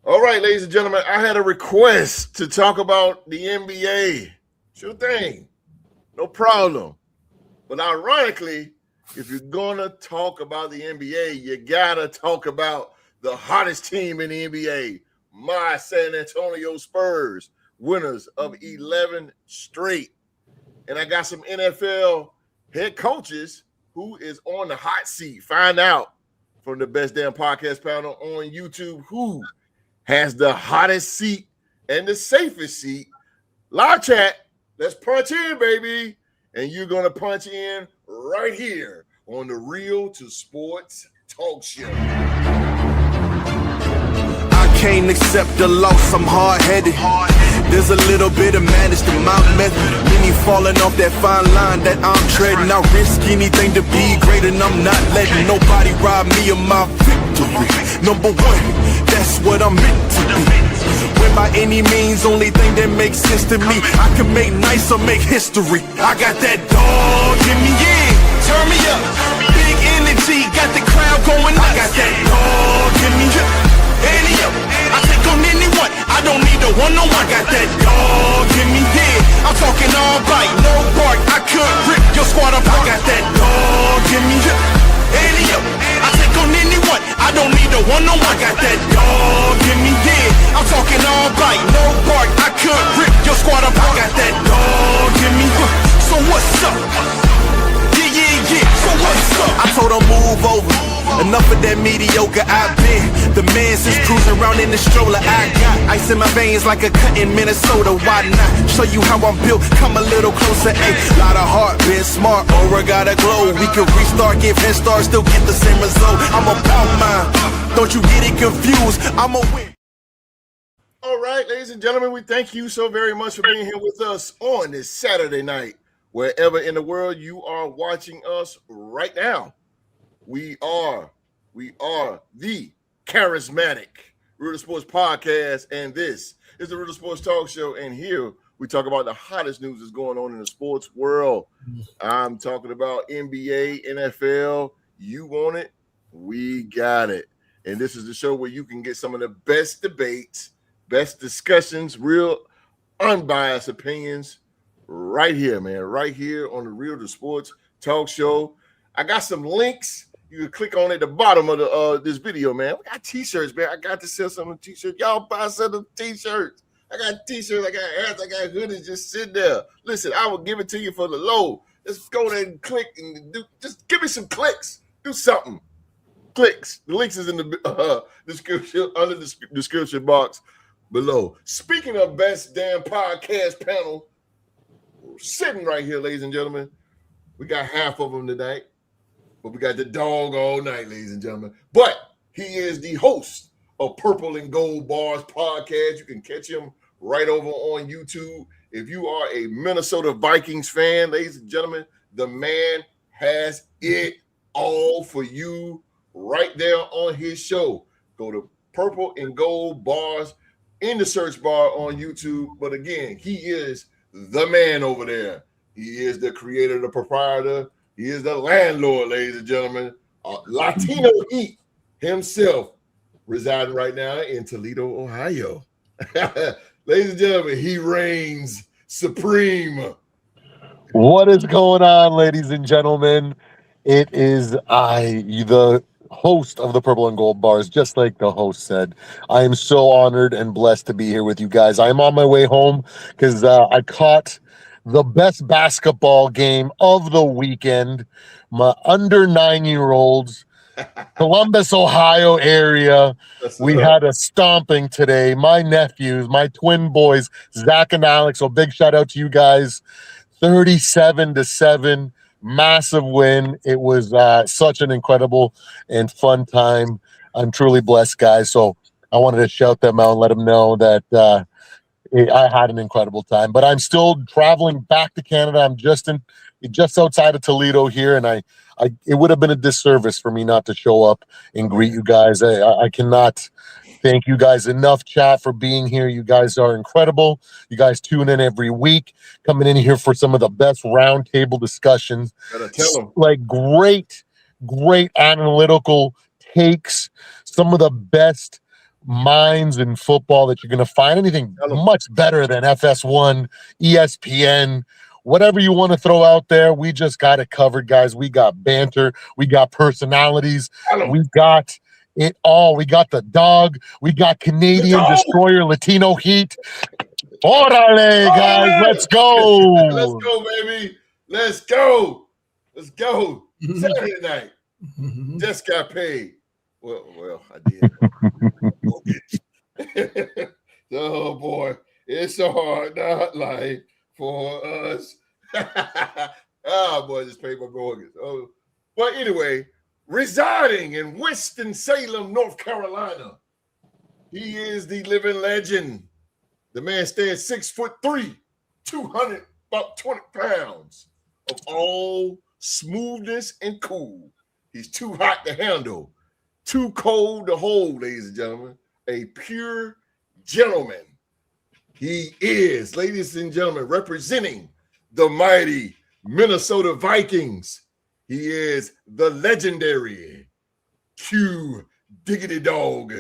All right, ladies and gentlemen, I had a request to talk about the NBA. Sure thing. No problem. But ironically, if you're going to talk about the NBA, you got to talk about the hottest team in the NBA, my San Antonio Spurs, winners of 11 straight. And I got some NFL head coaches who is on the hot seat. Find out from the Best Damn Podcast panel on YouTube who has the hottest seat and the safest seat. Live chat, let's punch in, baby. And you're going to punch in right here on the Real to Sports Talk Show. I can't accept the loss, I'm hard-headed. There's a little bit of madness to my method. Many falling off that fine line that I'm treading. I risk anything to be great, and I'm not letting nobody rob me of my victory. Number one, that's what I'm meant to be. When by any means, only thing that makes sense to me, I can make nice or make history. I got that dog in me, yeah. Turn me up. Big energy, got the crowd going nuts. I got that dog in me, yeah. Any up, I take on anyone. I don't need a one-on-one. I got that dog in me, yeah. I'm talking all bite, no bark. I could rip your squad apart. I got that dog in me, yeah. Any up, I take on anyone. I don't need a one-on-one. I got that dog in me, yeah. I'm talking all bite, no bark. I could rip your squad apart. I got that dog in me, yeah. So what's up? Yeah. So what's up? I told her move over. Enough of that mediocre, I've been the man since cruising around in the stroller. I got ice in my veins like a cut in Minnesota. Why not show you how I'm built? Come a little closer, ayy. Lot of heart, been smart, aura got a glow. We can restart, give head start, still get the same result. I'm about mine, don't you get it confused? I'm a win. All right, ladies and gentlemen, we thank you so very much for being here with us on this Saturday night. Wherever in the world you are watching us right now. We are the charismatic Real Sports Podcast, and this is the Real Sports Talk Show. And here we talk about the hottest news that's going on in the sports world. I'm talking about NBA, NFL. You want it? We got it. And this is the show where you can get some of the best debates, best discussions, real unbiased opinions right here, man. Right here on the Real Sports Talk Show. I got some links. You can click on at the bottom of this video, man. We got t-shirts, man. I got to sell some of the t-shirts. Y'all buy some of the t-shirts. I got t-shirts, I got hats, I got hoodies just sitting there. Listen, I will give it to you for the low. Just go there and click and just give me some clicks. Do something. Clicks. The links is in the description, under the description box below. Speaking of best damn podcast panel, we're sitting right here, ladies and gentlemen. We got half of them tonight. But we got the dog all night, ladies and gentlemen. But he is the host of Purple and Gold Bars podcast. You can catch him right over on YouTube. If you are a Minnesota Vikings fan, ladies and gentlemen, the man has it all for you right there on his show. Go to Purple and Gold Bars in the search bar on YouTube. But again, he is the man over there. He is the creator, the proprietor. He is the landlord, ladies and gentlemen. Latino Heat himself, residing right now in Toledo, Ohio. Ladies and gentlemen, he reigns supreme. What is going on, ladies and gentlemen? It is I, the host of the Purple and Gold Bars, just like the host said. I am so honored and blessed to be here with you guys. I'm on my way home because I caught the best basketball game of the weekend. My under 9-year-olds, Columbus, Ohio area. We had a stomping today. My nephews, my twin boys, Zach and Alex. So big shout out to you guys. 37-7, massive win. It was such an incredible and fun time. I'm truly blessed, guys. So I wanted to shout them out and let them know that I had an incredible time, but I'm still traveling back to Canada. I'm just outside of Toledo here, and it would have been a disservice for me not to show up and greet you guys. I cannot thank you guys enough, chat, for being here. You guys are incredible. You guys tune in every week, coming in here for some of the best roundtable discussions. Like great analytical takes, some of the best minds in football that you're going to find. Anything much better than FS1, ESPN, whatever you want to throw out there. We just got it covered, guys. We got banter. We got personalities. We got it all. We got the dog. We got Canadian Destroyer, Latino Heat. Orale, guys. Let's go. Let's go, baby. Let's go. Let's go. Saturday night. Just got paid. Well, I did. Oh boy, it's a hard not life for us. Oh boy, just paid my mortgage. Oh, but anyway, residing in Winston-Salem, North Carolina, he is the living legend. The man stands 6'3", 200, about 20 pounds of all smoothness and cool. He's too hot to handle, too cold to hold, ladies and gentlemen. A pure gentleman. He is, ladies and gentlemen, representing the mighty Minnesota Vikings. He is the legendary Q Diggity Dog.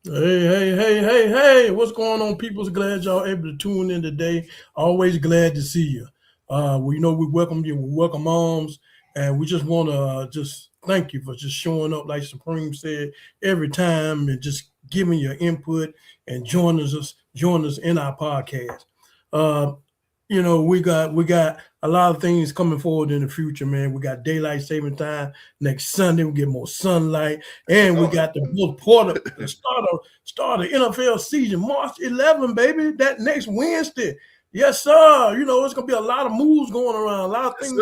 Hey. What's going on, people? Glad y'all able to tune in today. Always glad to see you. We welcome you. We welcome moms. And we just want to just thank you for just showing up, like Supreme said, every time and just giving your input and joining us in our podcast. We got a lot of things coming forward in the future, man. We got daylight saving time next Sunday. We get more sunlight, and we got the start of NFL season, March 11, baby. That next Wednesday. Yes, sir. It's gonna be a lot of moves going around, a lot of things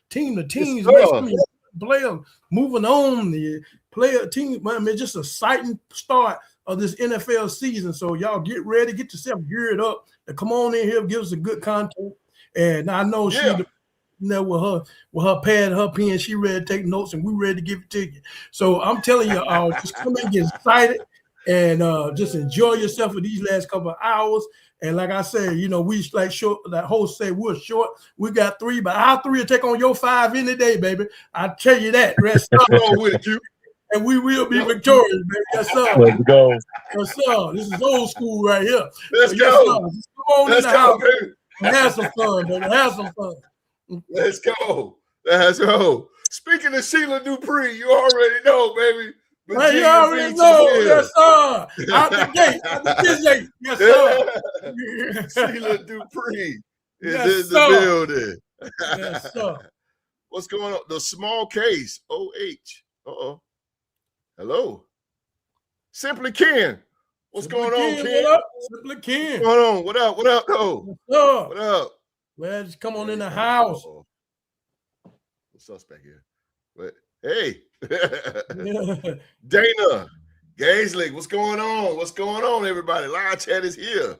team to teams, players moving on, the player team. Man, it's just a exciting start of this NFL season. So y'all get ready, get yourself geared up, and come on in here, give us a good content. And I know with her pad, her pen, she ready to take notes, and we ready to give it to you. So I'm telling you, just come in, get excited, and just enjoy yourself for these last couple of hours. And like I said, we like short. That host said we're short. We got 3, but our 3 will take on your 5 any day, baby. I tell you that. Rest up with you, and we will be victorious, baby. Yes, sir. Let's go. Yes, sir. This is old school right here. Let's go. Just come on in the house, baby. Have some fun, baby. Have some fun. Let's go. Let's go. Speaking of Sheila Dupree, you already know, baby. Hey, you already know, yes, sir. Out the gate, yes, sir. Sheila Dupree is in the building. Yes, sir. What's going on? The small case, OH. Hello. Simply Ken. What's going on, Ken? What up? Simply Ken. What's going on? What up? What up, though? What up? Well, just come on in the house. What's suspect here? But hey. Dana Gaisley, what's going on? What's going on, everybody? Live chat is here.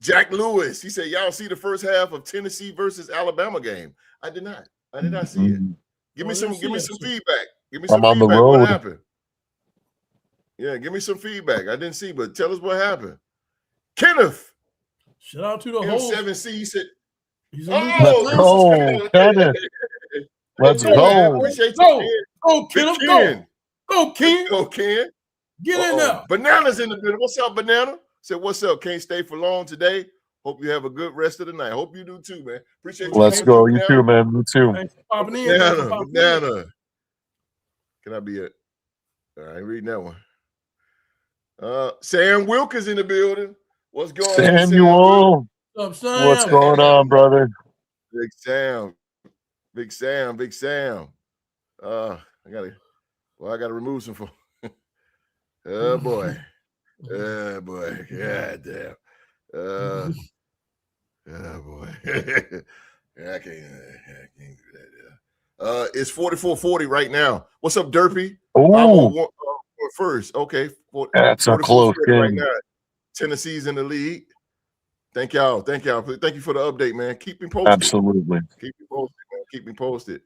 Jack Lewis, he said, y'all see the first half of Tennessee versus Alabama game? I did not see it. Give me some feedback. Give me some feedback. On the road. What happened? Yeah, give me some feedback. I didn't see, but tell us what happened. Kenneth. Shout out to the whole M7C. He said, let's go, Kenneth. Let's go. Go, Ken. Go, Ken. Go, Ken. Get in there. Banana's in the building. What's up, Banana? Said, what's up? Can't stay for long today. Hope you have a good rest of the night. Hope you do too, man. Appreciate you. Let's go. You too, man. You too. Banana. Can I be it? All right, reading that one. Sam Wilk is in the building. What's going on, Samuel? What's up, Sam? What's going on, brother? Big Sam. I gotta remove some. Oh boy. God damn. Oh boy. I can't do that. It's 44-40 right now. What's up, Derpy? Oh, first. Okay. That's a close game. Right now. Tennessee's in the lead. Thank y'all. Thank you for the update, man. Keep me posted. Absolutely. Keep me posted, man. Keep me posted.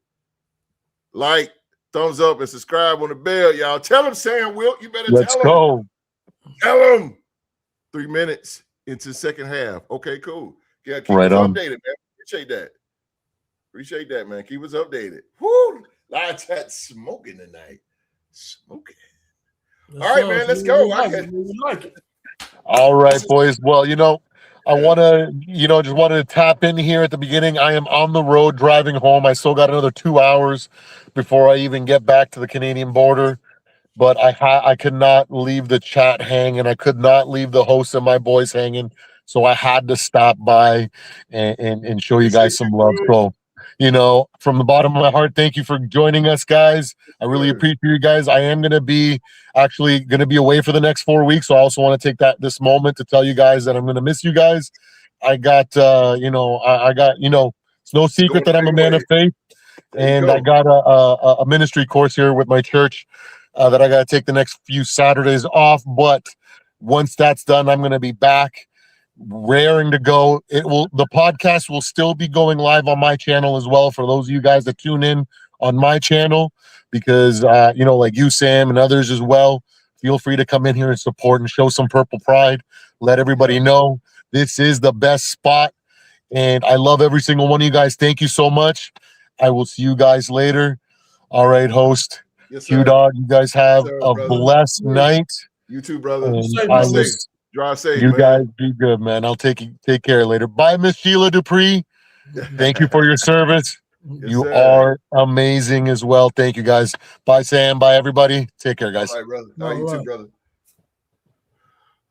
Like, thumbs up, and subscribe on the bell, y'all. Tell him, Sam Wilt. You better Let's tell go. him. Tell him. 3 minutes into the second half. Okay, cool. Yeah, keep us updated, man. Appreciate that, man. Keep us updated. Woo! Live chat smoking tonight. Smoking. All right, man, let's go. We like it. All right, boys. Well, I want to, just wanted to tap in here at the beginning. I am on the road driving home. I still got another 2 hours before I even get back to the Canadian border. But I could not leave the chat hanging. I could not leave the hosts and my boys hanging. So I had to stop by and show you guys some love. So, from the bottom of my heart, thank you for joining us, guys. I really appreciate you guys. I am going to be away for the next 4 weeks. So I also want to take this moment to tell you guys that I'm going to miss you guys. I got, it's no secret that I'm a man of faith. And I got a ministry course here with my church that I got to take the next few Saturdays off. But once that's done, I'm going to be back, raring to go. The podcast will still be going live on my channel as well for those of you guys that tune in on my channel, because like you, Sam, and others as well, feel free to come in here and support and show some Purple Pride. Let everybody know this is the best spot, and I love every single one of you guys. Thank you so much. I will see you guys later. All right, host. Yes, Q Dog, you guys have a blessed night. You too, brother. Drive safe. You guys be good, man. I'll take care later. Bye, Miss Sheila Dupree. Thank you for your service. Yes, you are amazing as well. Thank you, guys. Bye, Sam. Bye, everybody. Take care, guys. All right, brother. All right, you too, brother.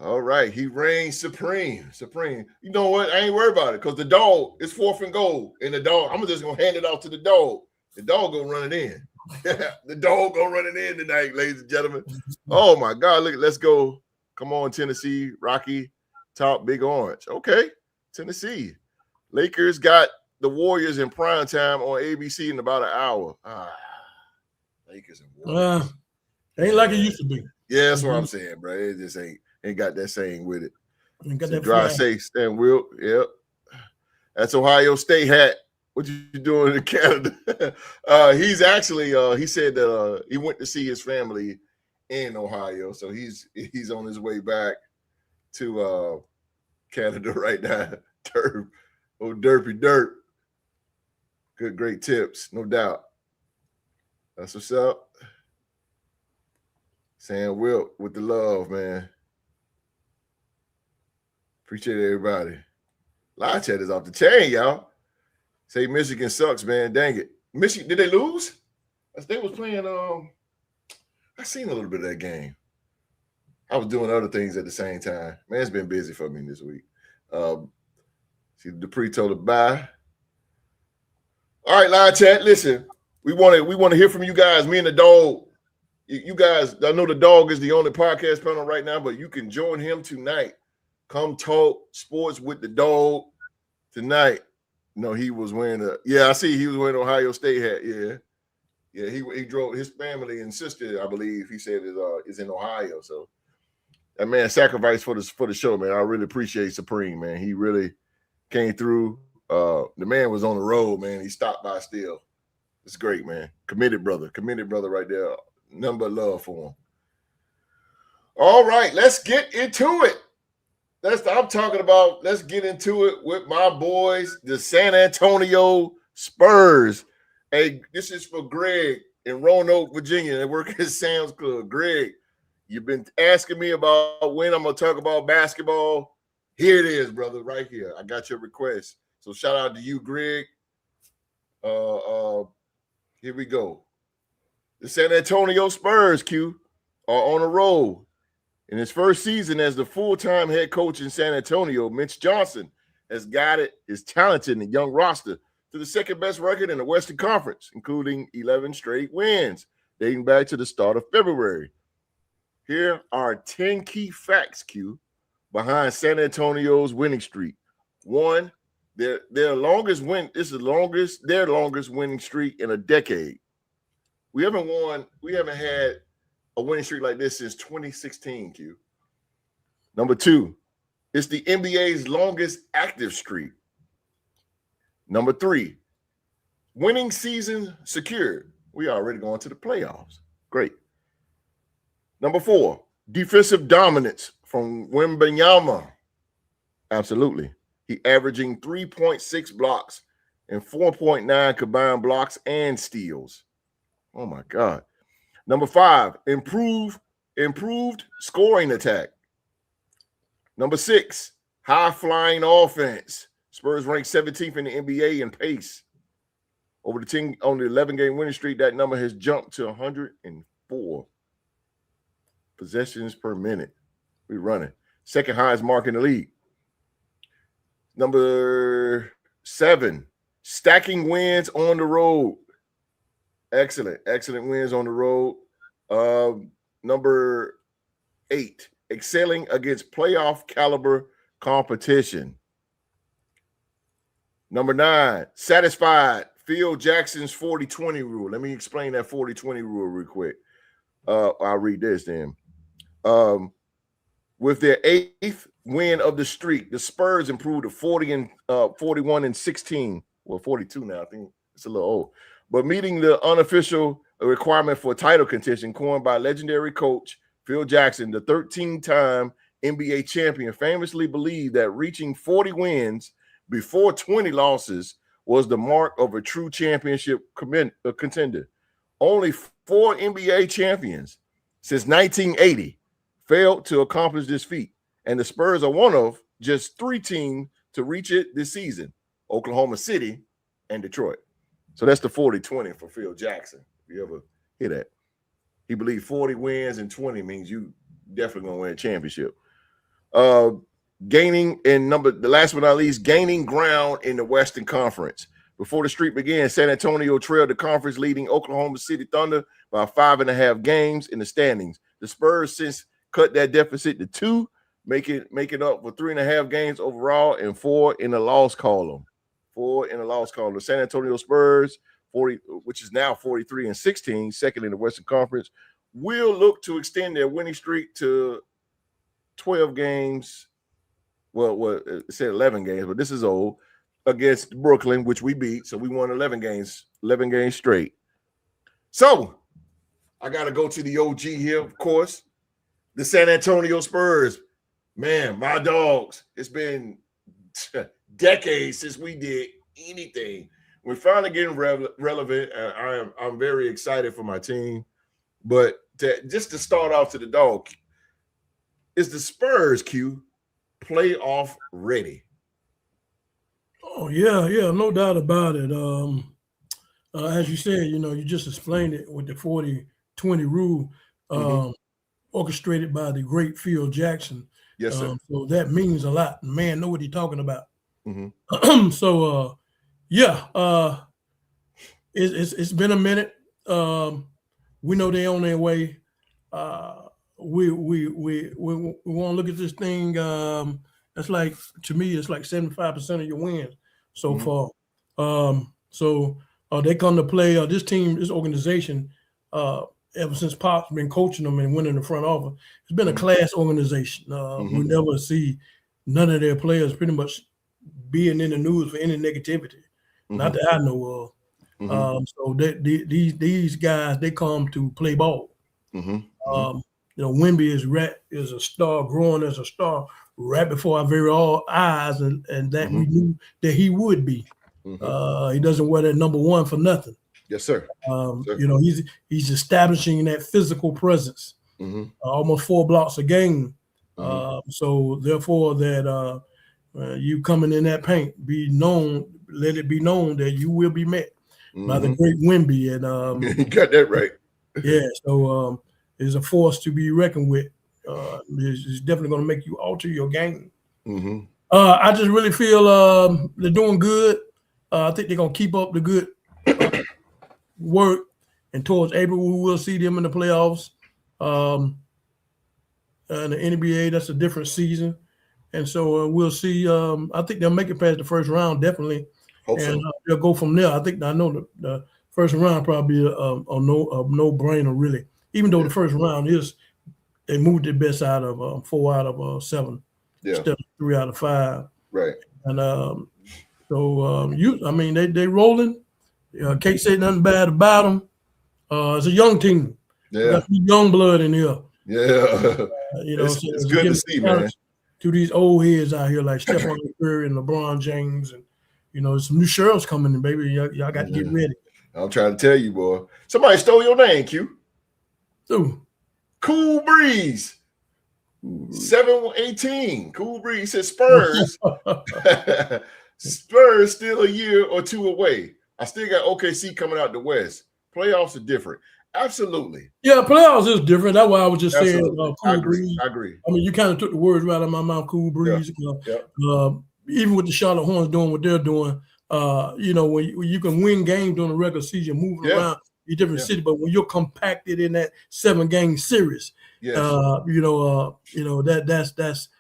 All right, he reigns supreme. You know what? I ain't worried about it because the dog is 4th and goal, and the dog. I'm just gonna hand it off to the dog. The dog gonna run it in. The dog gonna run it in tonight, ladies and gentlemen. Oh my God! Look, let's go. Come on, Tennessee, Rocky, top, big orange. Okay, Tennessee. Lakers got the Warriors in prime time on ABC in about an hour. Lakers and Warriors. Ain't like it used to be. Yeah, that's what I'm saying, bro. It just ain't got that saying with it. Ain't got that drive safe, stand Will. Yep. That's Ohio State hat. What you doing in Canada? He's actually he said that he went to see his family in Ohio, so he's on his way back to Canada right now. Derpy Derp. Good, great tips, no doubt. That's what's up. Sam Wilt with the love, man. Appreciate everybody. Live chat is off the chain, y'all. Say Michigan sucks, man. Dang it. Michigan, did they lose? They was playing, I seen a little bit of that game. I was doing other things at the same time. Man, it's been busy for me this week. See, Dupree told her bye. All right, live chat. Listen, we want to hear from you guys. Me and the dog. You guys, I know the dog is the only podcast panel right now, but you can join him tonight. Come talk sports with the dog tonight. No, he was wearing I see he was wearing Ohio State hat. Yeah. He drove his family and sister, I believe he said is in Ohio. So that man sacrificed for the show, man. I really appreciate Supreme, man. He really came through. The man was on the road, man. He stopped by still. It's great, man. Committed brother right there. Nothing but love for him. All right, let's get into it. I'm talking about, let's get into it with my boys, the San Antonio Spurs. Hey, this is for Greg in Roanoke, Virginia. They work at Sam's Club. Greg, you've been asking me about when I'm going to talk about basketball. Here it is, brother, right here. I got your request. So shout out to you, Greg. Here we go. The San Antonio Spurs, Q, are on a roll. In his first season as the full-time head coach in San Antonio, Mitch Johnson has guided his talented and young roster to the second-best record in the Western Conference, including 11 straight wins, dating back to the start of February. Here are 10 key facts, Q, behind San Antonio's winning streak. One, their longest winning streak in a decade. We haven't had a winning streak like this since 2016, Q. Number two, it's the NBA's longest active streak. Number three, winning season secured. We are already going to the playoffs. Great. Number four, defensive dominance from Wembanyama. Absolutely. He averaging 3.6 blocks and 4.9 combined blocks and steals. Oh, my God. Number five, improved improved scoring attack. Number 6, high-flying offense. Spurs ranked 17th in the NBA in pace. Over the team on the 11-game winning streak, that number has jumped to 104 possessions per minute. We're running. Second highest mark in the league. Number 7, stacking wins on the road. Excellent wins on the road. Number 8, excelling against playoff caliber competition. Number 9, satisfied Phil Jackson's 40-20 rule. Let me explain that 40-20 rule real quick. I'll read this then. With their 8th win of the streak, the Spurs improved to 41-16. Well, 42 now. I think it's a little old. But meeting the unofficial requirement for title contention coined by legendary coach Phil Jackson, the 13-time NBA champion, famously believed that reaching 40 wins before 20 losses was the mark of a true championship contender. Only 4 NBA champions since 1980 failed to accomplish this feat, and the Spurs are one of just 3 teams to reach it this season: Oklahoma City and Detroit. So that's the 40-20 for Phil Jackson. If you ever hear that, he believed 40 wins and 20 means you definitely gonna win a championship. Gaining in the last but not least, gaining ground in the Western Conference. Before the streak began, San Antonio trailed the conference leading Oklahoma City Thunder by 5.5 games in the standings. The Spurs since cut that deficit to 2, making up for 3.5 games overall and 4 in the loss column. 4 in the loss column. The San Antonio Spurs, 40, which is now 43-16, second in the Western Conference, will look to extend their winning streak to 12 games. Well, it said 11 games, but this is old, against Brooklyn, which we beat. So we won 11 games straight. So I got to go to the OG here, of course, the San Antonio Spurs. Man, my dogs, it's been decades since we did anything. We're finally getting relevant, and I'm very excited for my team. But just to start off to the dog, is the Spurs, Q, playoff ready? Oh, yeah, no doubt about it. As you said, you just explained it with the 40-20 rule, orchestrated by the great Phil Jackson. Yes, sir. So that means a lot. The man know what he's talking about. Mm-hmm. So, it's been a minute. We know they're on their way. We want to look at this thing. That's like, to me, it's like 75% of your wins so far. So they come to play. This team, this organization, ever since Pop's been coaching them and winning the front office, it's been a class organization. We never see none of their players pretty much being in the news for any negativity, not that I know of. So these guys, they come to play ball. Wemby is a star, growing as a star right before our very eyes, and that we knew that he would be. He doesn't wear that number 1 for nothing. Yes, sir. He's establishing that physical presence, almost 4 blocks a game. So therefore, that you coming in that paint, let it be known that you will be met by the great Wemby. And you got that right. Yeah. So is a force to be reckoned with. It's definitely going to make you alter your game. I just really feel they're doing good. I think they're going to keep up the good work, and towards April we will see them in the playoffs. And the NBA, that's a different season, and so we'll see. I think they'll make it past the first round, definitely. Hope and so. They'll go from there. I know the first round probably a no-brainer, really. Even though the first round they moved the best out of 4 out of 7, instead of 3 out of 5. Right. And they rolling. Can't say nothing bad about them. It's a young team. Yeah. Got young blood in here. Yeah. It's good to see, man. To these old heads out here like Stephen Curry and LeBron James, and some new sheriffs coming in, baby. Y'all got to get ready. I'm trying to tell you, boy. Somebody stole your name, Q. Who? Cool Breeze. 718. Cool Breeze says Spurs. Spurs still a year or two away. I still got OKC coming out the West. Playoffs are different. Absolutely. Yeah, playoffs is different. That's why I was just saying I Cool Breeze. agree. I mean, you kind of took the words right out of my mouth, Cool Breeze. Even with the Charlotte Hornets doing what they're doing, when you can win games during the regular season, moving around in different cities, but when you're compacted in that 7-game series, that's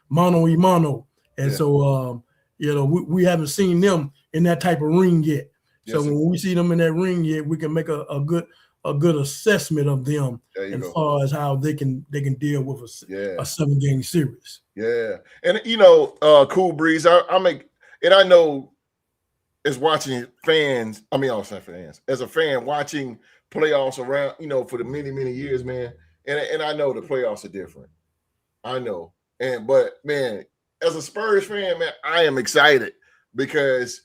mano y mano. And so we haven't seen them in that type of ring yet. So when we see them in that ring yet, we can make a good assessment of them as far as how they can deal with a 7-game series. Yeah. And Cool Breeze, I know as watching fans, as a fan watching playoffs around, for the many, many years, man. And I know the playoffs are different. I know. But man, as a Spurs fan, man, I am excited because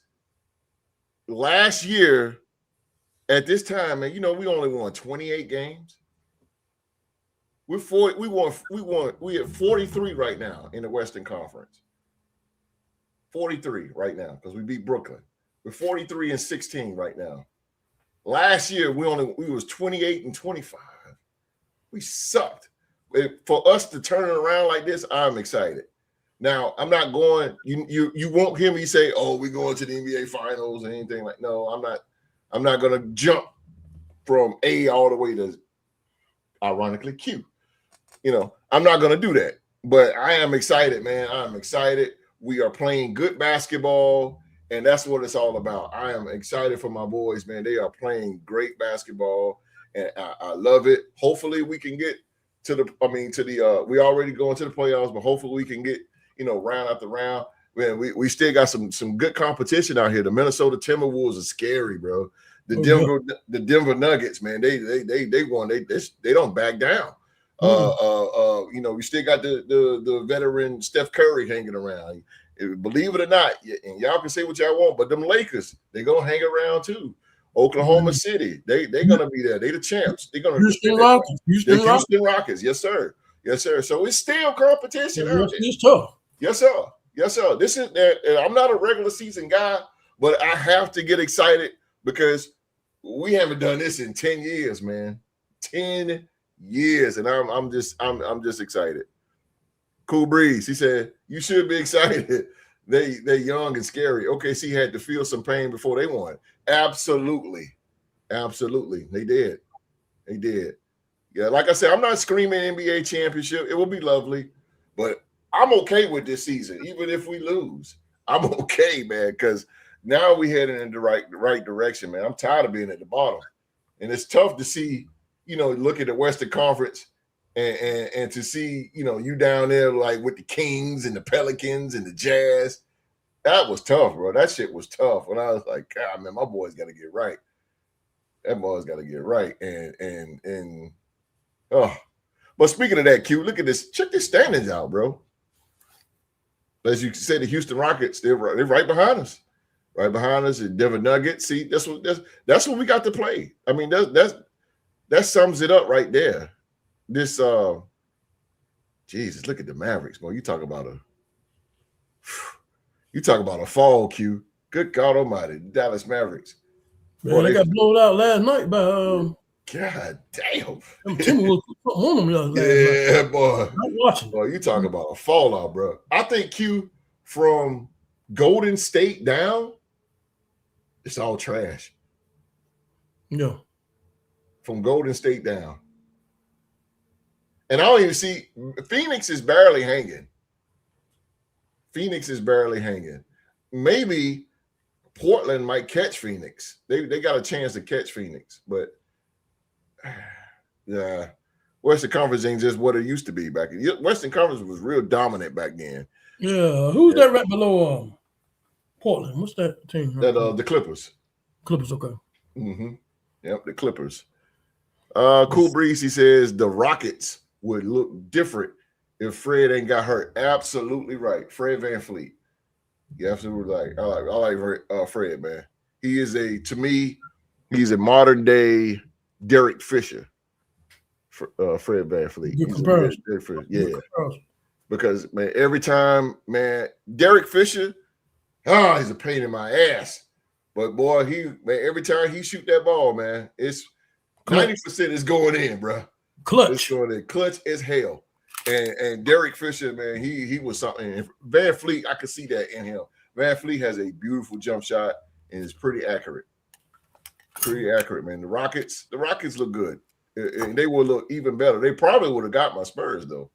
last year at this time, man, we only won 28 games. We have 43 right now in the Western Conference. 43 right now because we beat Brooklyn. We're 43-16 right now. Last year we was 28-25. We sucked. For us to turn it around like this, I'm excited. Now, I'm not going. You won't hear me say, "Oh, we're going to the NBA Finals" or anything like. No, I'm not. I'm not going to jump from A all the way to, ironically, Q. I'm not going to do that. But I am excited, man. I'm excited. We are playing good basketball, and that's what it's all about. I am excited for my boys, man. They are playing great basketball, and I love it. Hopefully, we can get we already going to the playoffs, but hopefully we can get, round after round. Man, we still got some good competition out here. The Minnesota Timberwolves are scary, bro. The Denver Nuggets, man, they won. They don't back down. We still got the veteran Steph Curry hanging around. Believe it or not, and y'all can say what y'all want, but them Lakers, they gonna hang around too. Oklahoma City, they gonna be there. They the champs. They're gonna Houston Rockets. Houston Rockets, yes sir. So it's still competition. It's tough. Yes sir. This is. I'm not a regular season guy, but I have to get excited because we haven't done this in 10 years, man. 10 years, and I'm just excited. Cool Breeze, he said, you should be excited. They're young and scary. OKC had to feel some pain before they won. Absolutely. They did. Yeah, like I said, I'm not screaming NBA championship. It will be lovely, but I'm okay with this season, even if we lose. I'm okay, man, because now we're heading in the right direction, man. I'm tired of being at the bottom, and it's tough to see. Look at the Western Conference and to see, you down there like with the Kings and the Pelicans and the Jazz. That was tough, bro. That shit was tough. When I was like, God, man, my boy's got to get right. That boy's got to get right. But speaking of that, Q, look at this. Check the standings out, bro. As you said, the Houston Rockets, they're right behind us. Right behind us, the Denver Nuggets. See, that's what we got to play. I mean, that sums it up right there. This Jesus, look at the Mavericks, boy. You talk about a fall, Q. Good God Almighty, Dallas Mavericks. Man, boy, they got blown out last night by God damn. Them Timberwolves put on them last night. Yeah, boy. I'm watching. Boy, you talking about a fallout, bro. I think Q from Golden State down, it's all trash. Yeah. From Golden State down. And I don't even see Phoenix is barely hanging. Maybe Portland might catch Phoenix. They got a chance to catch Phoenix, but yeah, Western Conference ain't just what it used to be back then. Western Conference was real dominant back then. Yeah, who's that right below Portland? What's that team? The Clippers. Clippers, okay. Mm-hmm. Yep, the Clippers. Cool Breeze, he says the Rockets would look different if Fred ain't got hurt. Absolutely right. Fred VanVleet. You absolutely right. I like Fred, man. To me, he's a modern day Derek Fisher. Fred VanVleet. Good comparison. Yeah. Because, man, every time, man, Derek Fisher, he's a pain in my ass. But, boy, every time he shoot that ball, man, it's 90% is going in, bro. Clutch. It's going in. Clutch as hell. And Derek Fisher, man, he was something. VanVleet, I could see that in him. VanVleet has a beautiful jump shot and is pretty accurate. Pretty accurate, man. The Rockets look good. And they will look even better. They probably would have got my Spurs, though.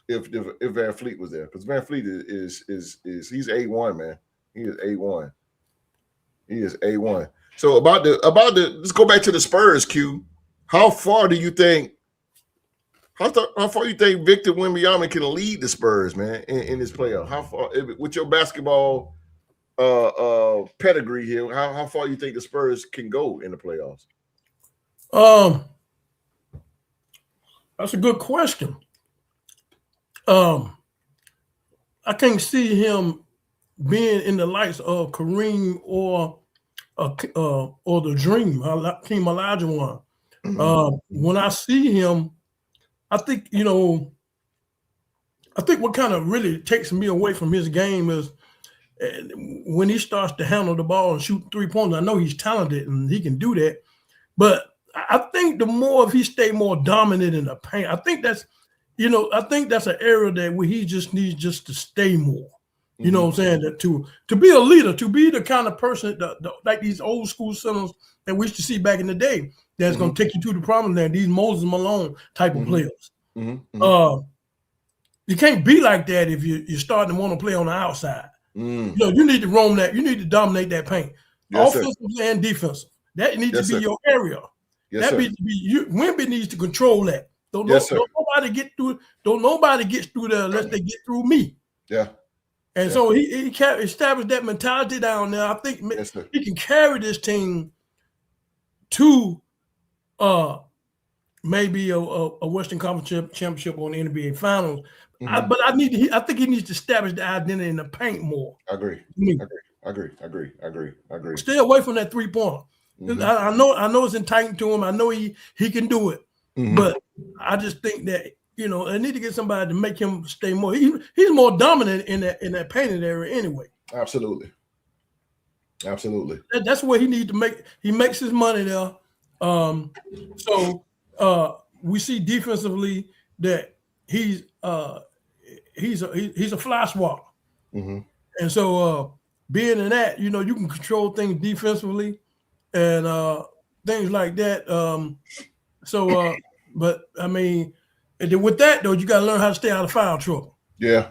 If VanVleet was there, because VanVleet is he's A1, man. He is A1. He is A1. So about the let's go back to the Spurs, Q. How far do you think? How far you think Victor Wembanyama can lead the Spurs, man, in this playoff? How far with your basketball pedigree here? How far you think the Spurs can go in the playoffs? That's a good question. I can't see him being in the likes of Kareem or the Dream, Hakeem Olajuwon. When I see him, I think what kind of really takes me away from his game is when he starts to handle the ball and shoot 3 pointers. I know he's talented and he can do that, but I think the more if he stay more dominant in the paint, I think that's an area that where he just needs to stay more. You know what I'm saying? That to be a leader, to be the kind of person like these old school centers that we used to see back in the day that's going to take you to the promised land, these Moses Malone type of players. You can't be like that if you're starting to want to play on the outside. You need to roam that. You need to dominate that paint, offensive and defensive. That needs to be your area. That needs to be you. Wemby needs to control that. Don't nobody get through. Don't nobody gets through there unless they get through me. Yeah. And so he can't establish that mentality down there. I think he can carry this team to maybe a Western Conference championship or an NBA Finals. But I think he needs to establish the identity in the paint more. I agree. Stay away from that 3-pointer. I know it's entitled to him. I know he can do it. But I just think that I need to get somebody to make him stay more. He's more dominant in that painted area anyway. Absolutely. That's where he needs to make. He makes his money there. So we see defensively that he's a fly swatter. And so being in that, you can control things defensively and things like that. But I mean, with that though, you got to learn how to stay out of foul trouble. Yeah.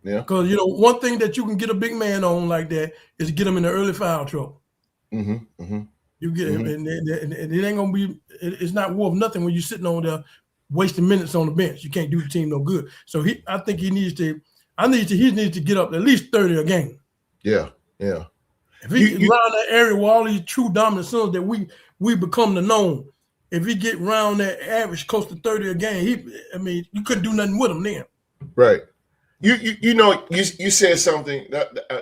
Because one thing that you can get a big man on like that is get him in the early foul trouble. You get him, and it ain't gonna be. It's not worth nothing when you're sitting on there wasting minutes on the bench. You can't do the team no good. So I think he needs to. He needs to get up at least 30 a game. Yeah. If he get around that area where all these true dominant sons that we become the known. If he get around that average close to 30 a game, you couldn't do nothing with him then. Right. You said something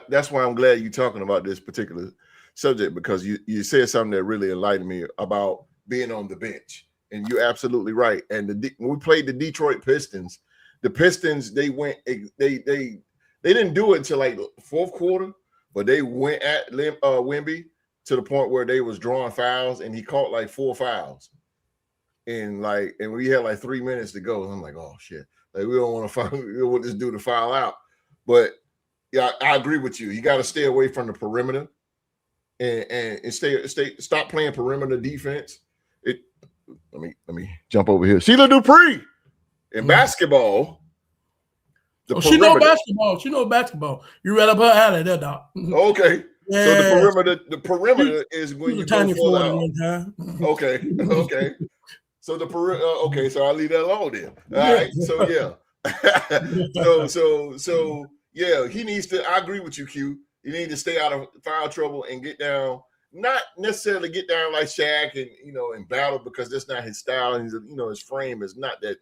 that's why I'm glad you're talking about this particular subject, because you said something that really enlightened me about being on the bench, and you're absolutely right. And when we played the Detroit Pistons, the Pistons they didn't do it until like the fourth quarter, but they went at Wemby to the point where they was drawing fouls, and he caught like 4 fouls. And we had like 3 minutes to go. And I'm like, oh shit. Like we don't want this dude to foul out. But yeah, I agree with you. You got to stay away from the perimeter and stop playing perimeter defense. Let me jump over here. Sheila Dupree in basketball. She knows basketball. She knows basketball. You read up her alley there, Doc. Okay. Yeah. So the perimeter is when you go full out. Okay. So so I'll leave that alone then. All right. So yeah. so yeah, he needs to. I agree with you, Q. You need to stay out of foul trouble and get down. Not necessarily get down like Shaq and in battle, because that's not his style, and his frame is not that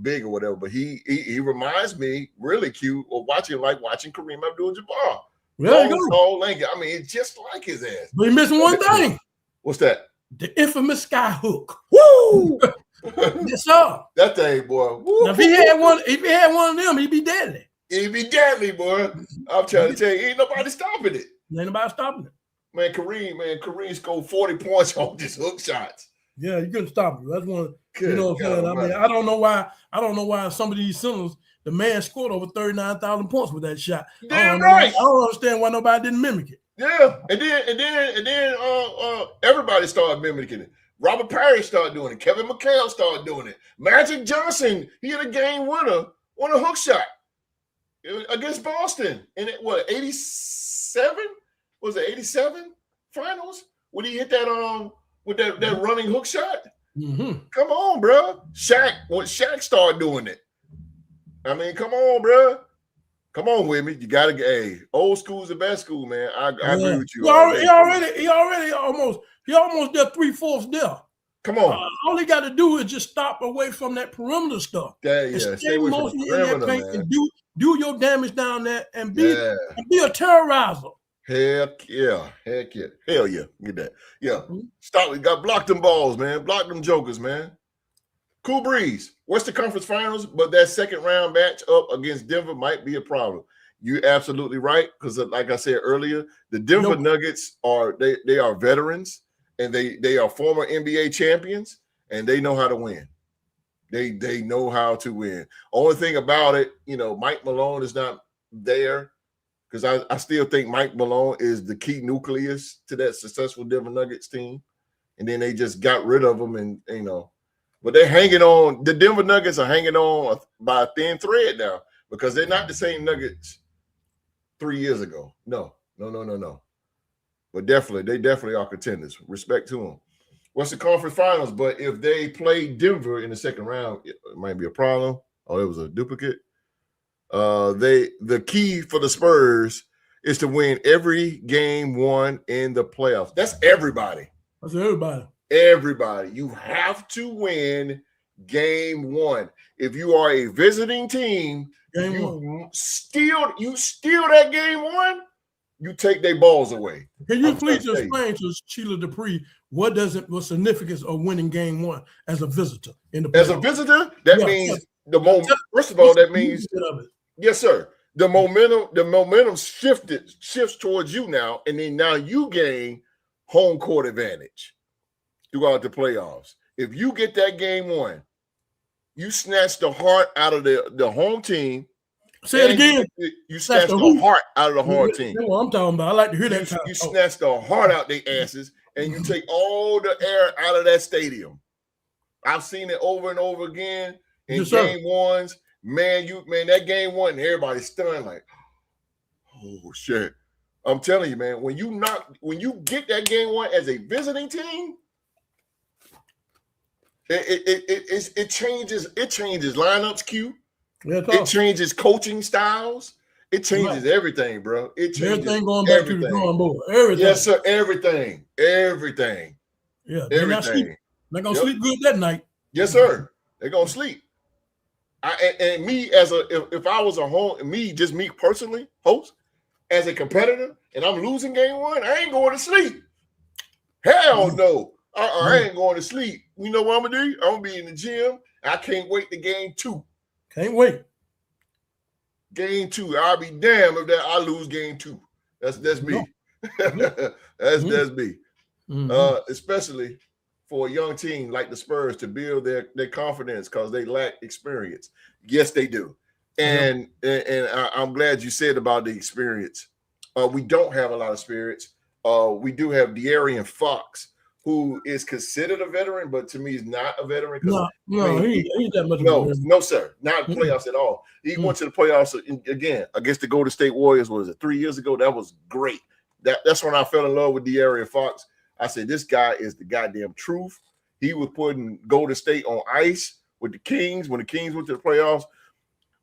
big or whatever. But he reminds me really, Q, of watching Kareem Abdul-Jabbar. There you go. Tall, lanky. I mean, it's just like his ass. But you're missing one thing. What's that? The infamous sky hook. Woo! Yes, sir. That thing, boy. Woo, Now, if he had one of them, he'd be deadly. He'd be deadly, boy. I'm trying to tell you, ain't nobody stopping it. Ain't nobody stopping it. Man, Kareem scored 40 points on just hook shots. Yeah, you couldn't stop him. That's one. Good You know what I'm saying? I mean, I don't know why some of these centers, the man scored over 39,000 points with that shot. Damn right. I don't understand why nobody didn't mimic it. Yeah, and then everybody started mimicking it. Robert Parrish started doing it. Kevin McHale started doing it. Magic Johnson, he had a game winner on a hook shot against Boston. And it 87? Was it 87 finals? When he hit that with that running hook shot? Mm-hmm. Come on, bro. Shaq started doing it. I mean, come on, bro. Come on with me. You gotta get old school's the best school, man. I agree with you. He already almost did 3/4 there. Come on. All he got to do is just stop away from that perimeter stuff. Stay away from the perimeter, man. And do your damage down there and be a terrorizer. Heck yeah. Hell yeah. Get that. Yeah. Stop. We got block them balls, man. Block them jokers, man. Cool breeze. Western Conference Finals, but that second round match up against Denver might be a problem. You're absolutely right, because like I said earlier, the Denver Nuggets are veterans, and they are former NBA champions, and they know how to win. They know how to win. Only thing about it, Mike Malone is not there, because I still think Mike Malone is the key nucleus to that successful Denver Nuggets team, and then they just got rid of him, and but they're hanging on. The Denver Nuggets are hanging on by a thin thread now, because they're not the same Nuggets 3 years ago. No. But they definitely are contenders. Respect to them. What's the conference finals? But if they play Denver in the second round, it might be a problem. Oh, it was a duplicate. The key for the Spurs is to win every game won in the playoffs. That's everybody. That's everybody. Everybody. You have to win game one. If you are a visiting team, you steal that game one, you take their balls away. Can you please explain to Sheila Dupree what significance of winning game one as a visitor in the playoffs? As a visitor, that means first of all, that means yes, sir. The momentum shifts towards you now, and then now you gain home court advantage throughout the playoffs. If you get that game one, you snatch the heart out of the home team. Say it again. You snatch the heart out of the home team. That's what I'm talking about. I like to hear that. You snatch the heart out their asses, and you take all the air out of that stadium. I've seen it over and over again in game ones. Man, that game one, and everybody's stunned like, oh shit. I'm telling you, man, when you get that game one as a visiting team, it changes lineups, Q. It changes coaching styles. It changes everything, bro. It changes everything going back to the drawing board. Everything. Yes, sir. Everything. Yeah, they're not sleeping. They're gonna sleep good that night. Yes, sir. They're gonna sleep. If I was me personally, host, as a competitor, and I'm losing game one, I ain't going to sleep. Hell no. I ain't going to sleep. You know what I'm gonna do? I'm gonna be in the gym. I can't wait to game two. Can't wait. Game two. I'll be damned if I lose game two. That's me. No. That's me. Mm-hmm. Especially for a young team like the Spurs to build their confidence because they lack experience. Yes, they do. And I'm glad you said about the experience. We don't have a lot of experience. We do have De'Aaron Fox, who is considered a veteran, but to me is not a veteran. No, he's that much. No, sir, not in playoffs at all. He went to the playoffs again against the Golden State Warriors. What was it, 3 years ago? That was great. That's when I fell in love with De'Aaron Fox. I said, this guy is the goddamn truth. He was putting Golden State on ice with the Kings when the Kings went to the playoffs.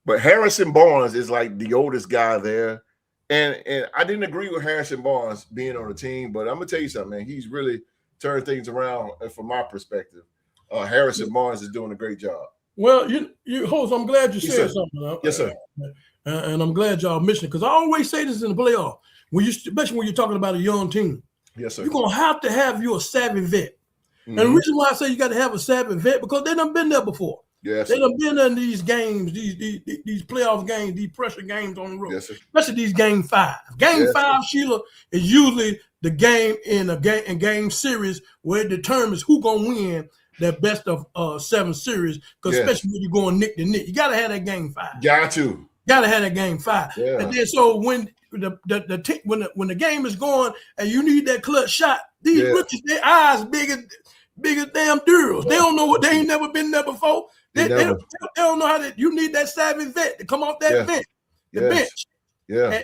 But Harrison Barnes is like the oldest guy there. And I didn't agree with Harrison Barnes being on the team, but I'm going to tell you something, man. He's really turned things around from my perspective. Harrison Barnes is doing a great job. Well, you host, I'm glad you said something. Yes, sir. And I'm glad y'all mentioned it because I always say this in the playoff, especially when you're talking about a young team. Yes, sir. You're going to have you a savvy vet. And the reason why I say you got to have a savvy vet, because they done been there before. Yes. They done been in these games, these playoff games, these pressure games on the road. Yes, sir. Especially these game 5. Game 5, Sheila, is usually the game in game series where it determines who gonna win that best of 7 series. Because especially when you're going nick to nick, you gotta have that game 5. Gotta have that game 5. Yeah. And then so when when the game is going and you need that clutch shot, these rookies, their eyes big as damn drills. They don't know what, they ain't never been there before. They don't know how to. You need that savvy vet to come off that bench,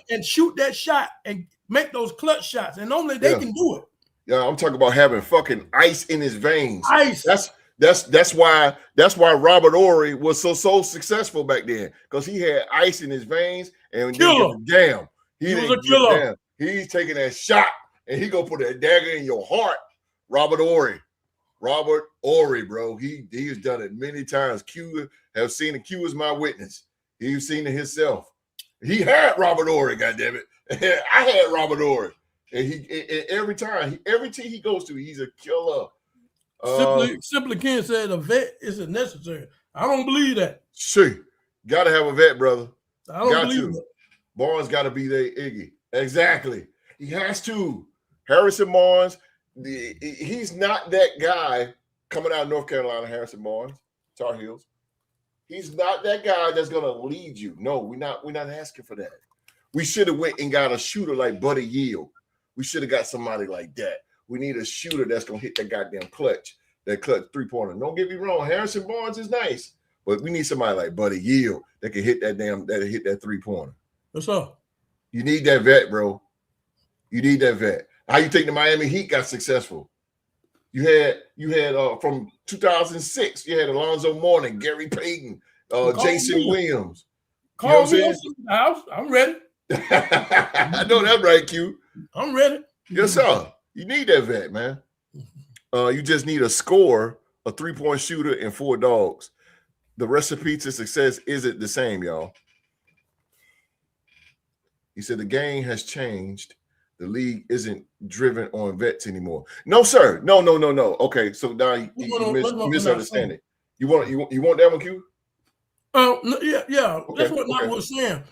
and shoot that shot and make those clutch shots. And only they can do it. Yeah, I'm talking about having fucking ice in his veins. Ice. That's why Robert Horry was so successful back then, because he had ice in his veins and damn, he was a killer. He's taking that shot and he gonna put that dagger in your heart. Robert Horry, bro. He has done it many times. Q have seen it. Q is my witness. He's seen it himself. He had Robert Horry, goddammit. I had Robert Horry. And every team he goes to, he's a killer. Simply Ken said a vet isn't necessary. I don't believe that. See, gotta have a vet, brother. I don't believe that. Barnes gotta be there, Iggy. Exactly. He has to. Harrison Barnes. He's not that guy coming out of North Carolina, Harrison Barnes, Tar Heels. He's not that guy that's gonna lead you. No, we're not asking for that. We should have went and got a shooter like Buddy Yield. We should have got somebody like that. We need a shooter that's gonna hit that goddamn clutch 3-pointer. Don't get me wrong, Harrison Barnes is nice, but we need somebody like Buddy Yield that can hit that 3-pointer. What's up? You need that vet, bro. You need that vet. How you think the Miami Heat got successful? You had from 2006, you had Alonzo Mourning, Gary Payton, Jason Williams. Call me in the house. I'm ready. I know that's right, Q. I'm ready. Yes, sir. You need that vet, man. You just need a scorer, a 3-point shooter, and 4 dogs. The recipe to success isn't the same, y'all. He said the game has changed. The league isn't driven on vets anymore. No, sir. No. Okay, so now you misunderstanding. You want that one, Q? Yeah. Okay, that's what Mike was saying.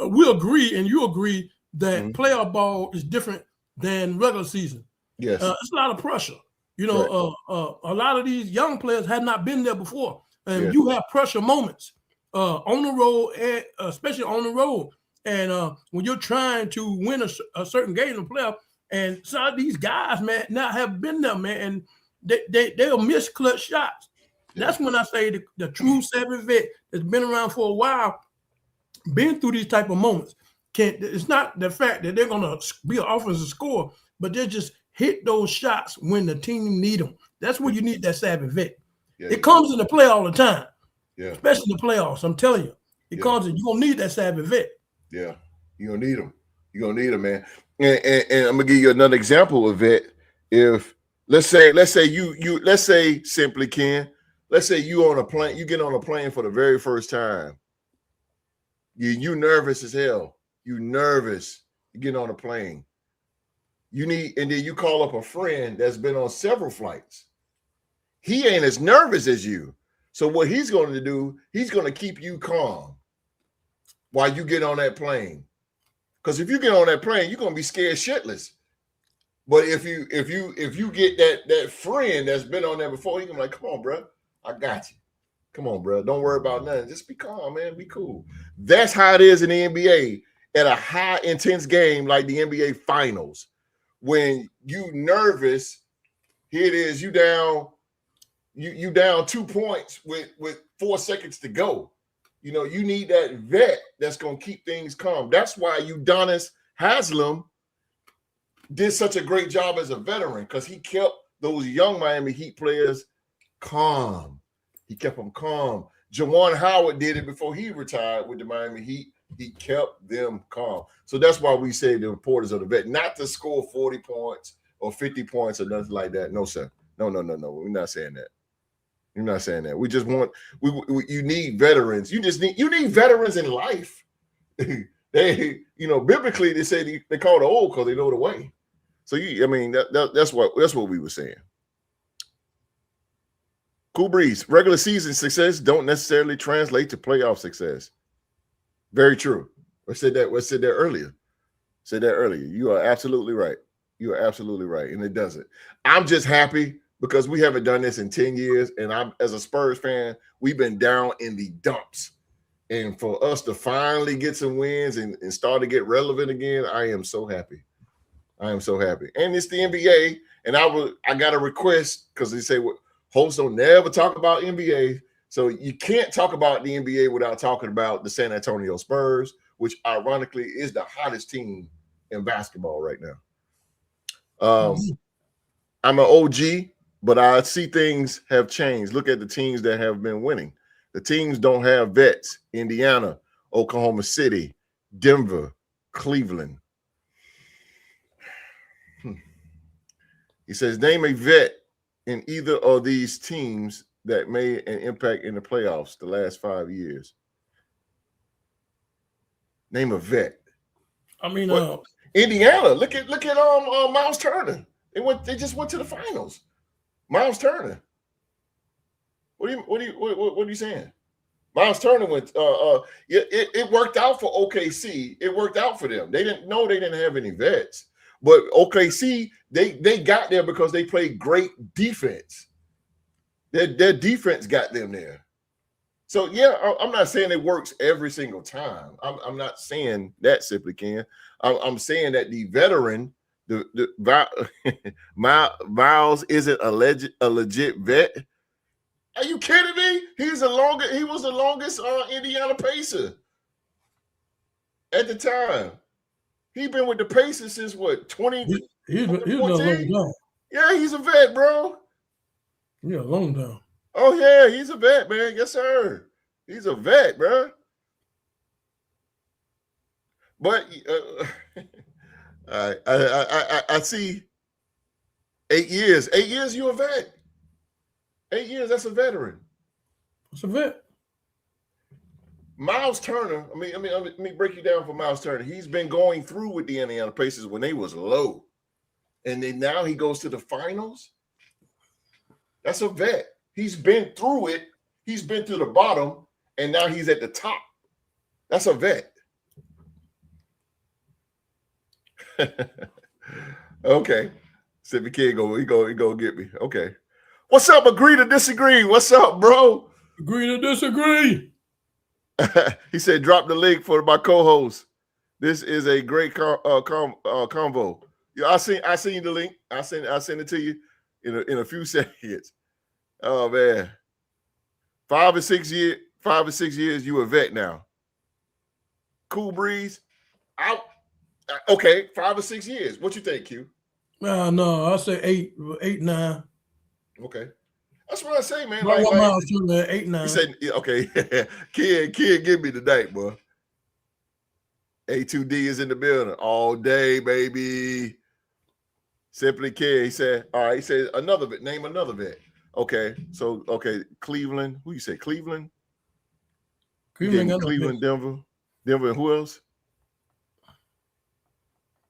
We agree, and you agree that playoff ball is different than regular season. Yes, it's a lot of pressure. You know, a lot of these young players had not been there before, and you have pressure moments on the road, and especially on the road. And when you're trying to win a certain game in the playoff, and some of these guys, man, not have been there, man, and they'll miss clutch shots. That's when I say the true savvy vet that's been around for a while, been through these type of moments. It's not the fact that they're gonna be an offensive scorer, but they just hit those shots when the team need them. That's when you need that savvy vet. It comes into play all the time, especially the playoffs. I'm telling you, it comes in. You're gonna need that savvy vet. Yeah, you're gonna need them. You're gonna need them, man. And I'm gonna give you another example of it. If let's say simply Ken, let's say you on a plane, you get on a plane for the very first time. You nervous as hell. You nervous. You get on a plane. And then you call up a friend that's been on several flights. He ain't as nervous as you. So what he's going to do, he's going to keep you calm while you get on that plane. Because if you get on that plane, you're going to be scared shitless. But if you get that friend that's been on there before, he's going to be like, come on, bro, I got you. Come on, bro. Don't worry about nothing. Just be calm, man. Be cool. That's how it is in the NBA at a high intense game like the NBA Finals. When you nervous, here it is, you down 2 points with 4 seconds to go. You know, you need that vet that's going to keep things calm. That's why Udonis Haslem did such a great job as a veteran, because he kept those young Miami Heat players calm. He kept them calm. Jawan Howard did it before he retired with the Miami Heat. He kept them calm. So that's why we say the importance of the vet, not to score 40 points or 50 points or nothing like that. No, sir. No. We're not saying that. You're not saying that. We just want you need veterans. You need veterans in life. They, biblically they say they call the old because they know the way. So that's what we were saying. Cool Breeze. Regular season success don't necessarily translate to playoff success. Very true. I said that earlier. You are absolutely right. You are absolutely right. And it doesn't. I'm just happy because we haven't done this in 10 years. And I'm, as a Spurs fan, we've been down in the dumps. And for us to finally get some wins and start to get relevant again, I am so happy. I am so happy. And it's the NBA. And I got a request because they say hosts don't never talk about NBA. So you can't talk about the NBA without talking about the San Antonio Spurs, which ironically is the hottest team in basketball right now. I'm an OG, but I see things have changed. Look at the teams that have been winning. The teams don't have vets. Indiana, Oklahoma City, Denver, Cleveland. He says, name a vet in either of these teams that made an impact in the playoffs the last 5 years. Name a vet. I mean, Indiana. Look at Miles Turner. They just went to the finals. Miles Turner. What are you saying? Miles Turner went. It worked out for OKC. It worked out for them. They didn't have any vets, but OKC they got there because they played great defense. Their defense got them there. So yeah, I'm not saying it works every single time. I'm not saying that, simply Ken. I'm saying that the veteran, Miles isn't a legit vet. Are you kidding me? He was the longest Indiana Pacer at the time. He's been with the Pacers since what, 20? He's been a long time. Yeah, he's a vet, bro. Yeah, a long time. Oh yeah, he's a vet, man. Yes, sir. He's a vet, bro. But I see 8 years. 8 years, you're a vet. 8 years, that's a veteran. That's a vet. Miles Turner, let me break you down for Miles Turner. He's been going through with the Indiana Pacers when they was low. And then now he goes to the finals. That's a vet. He's been through it. He's been to the bottom, and now he's at the top. That's a vet. Okay. Sippy Kid he go get me. Okay. What's up? Agree to disagree. What's up, bro? Agree to disagree. He said, drop the link for my co-host. This is a great convo. Yeah, I seen the link. I send it to you in a few seconds. Oh man. 5 or 6 years, you a vet now. Cool Breeze. Okay, 5 or 6 years. What you think, Q? No, I say 8, 9. Okay. That's what I say, man. Like, 8, 9. He said, okay, kid, give me the date, boy. A2D is in the building all day, baby. Simply Kid. He said, all right, he said another vet. Name another vet. Okay, so Cleveland. Who you say? Cleveland? Cleveland, Denver, and who else?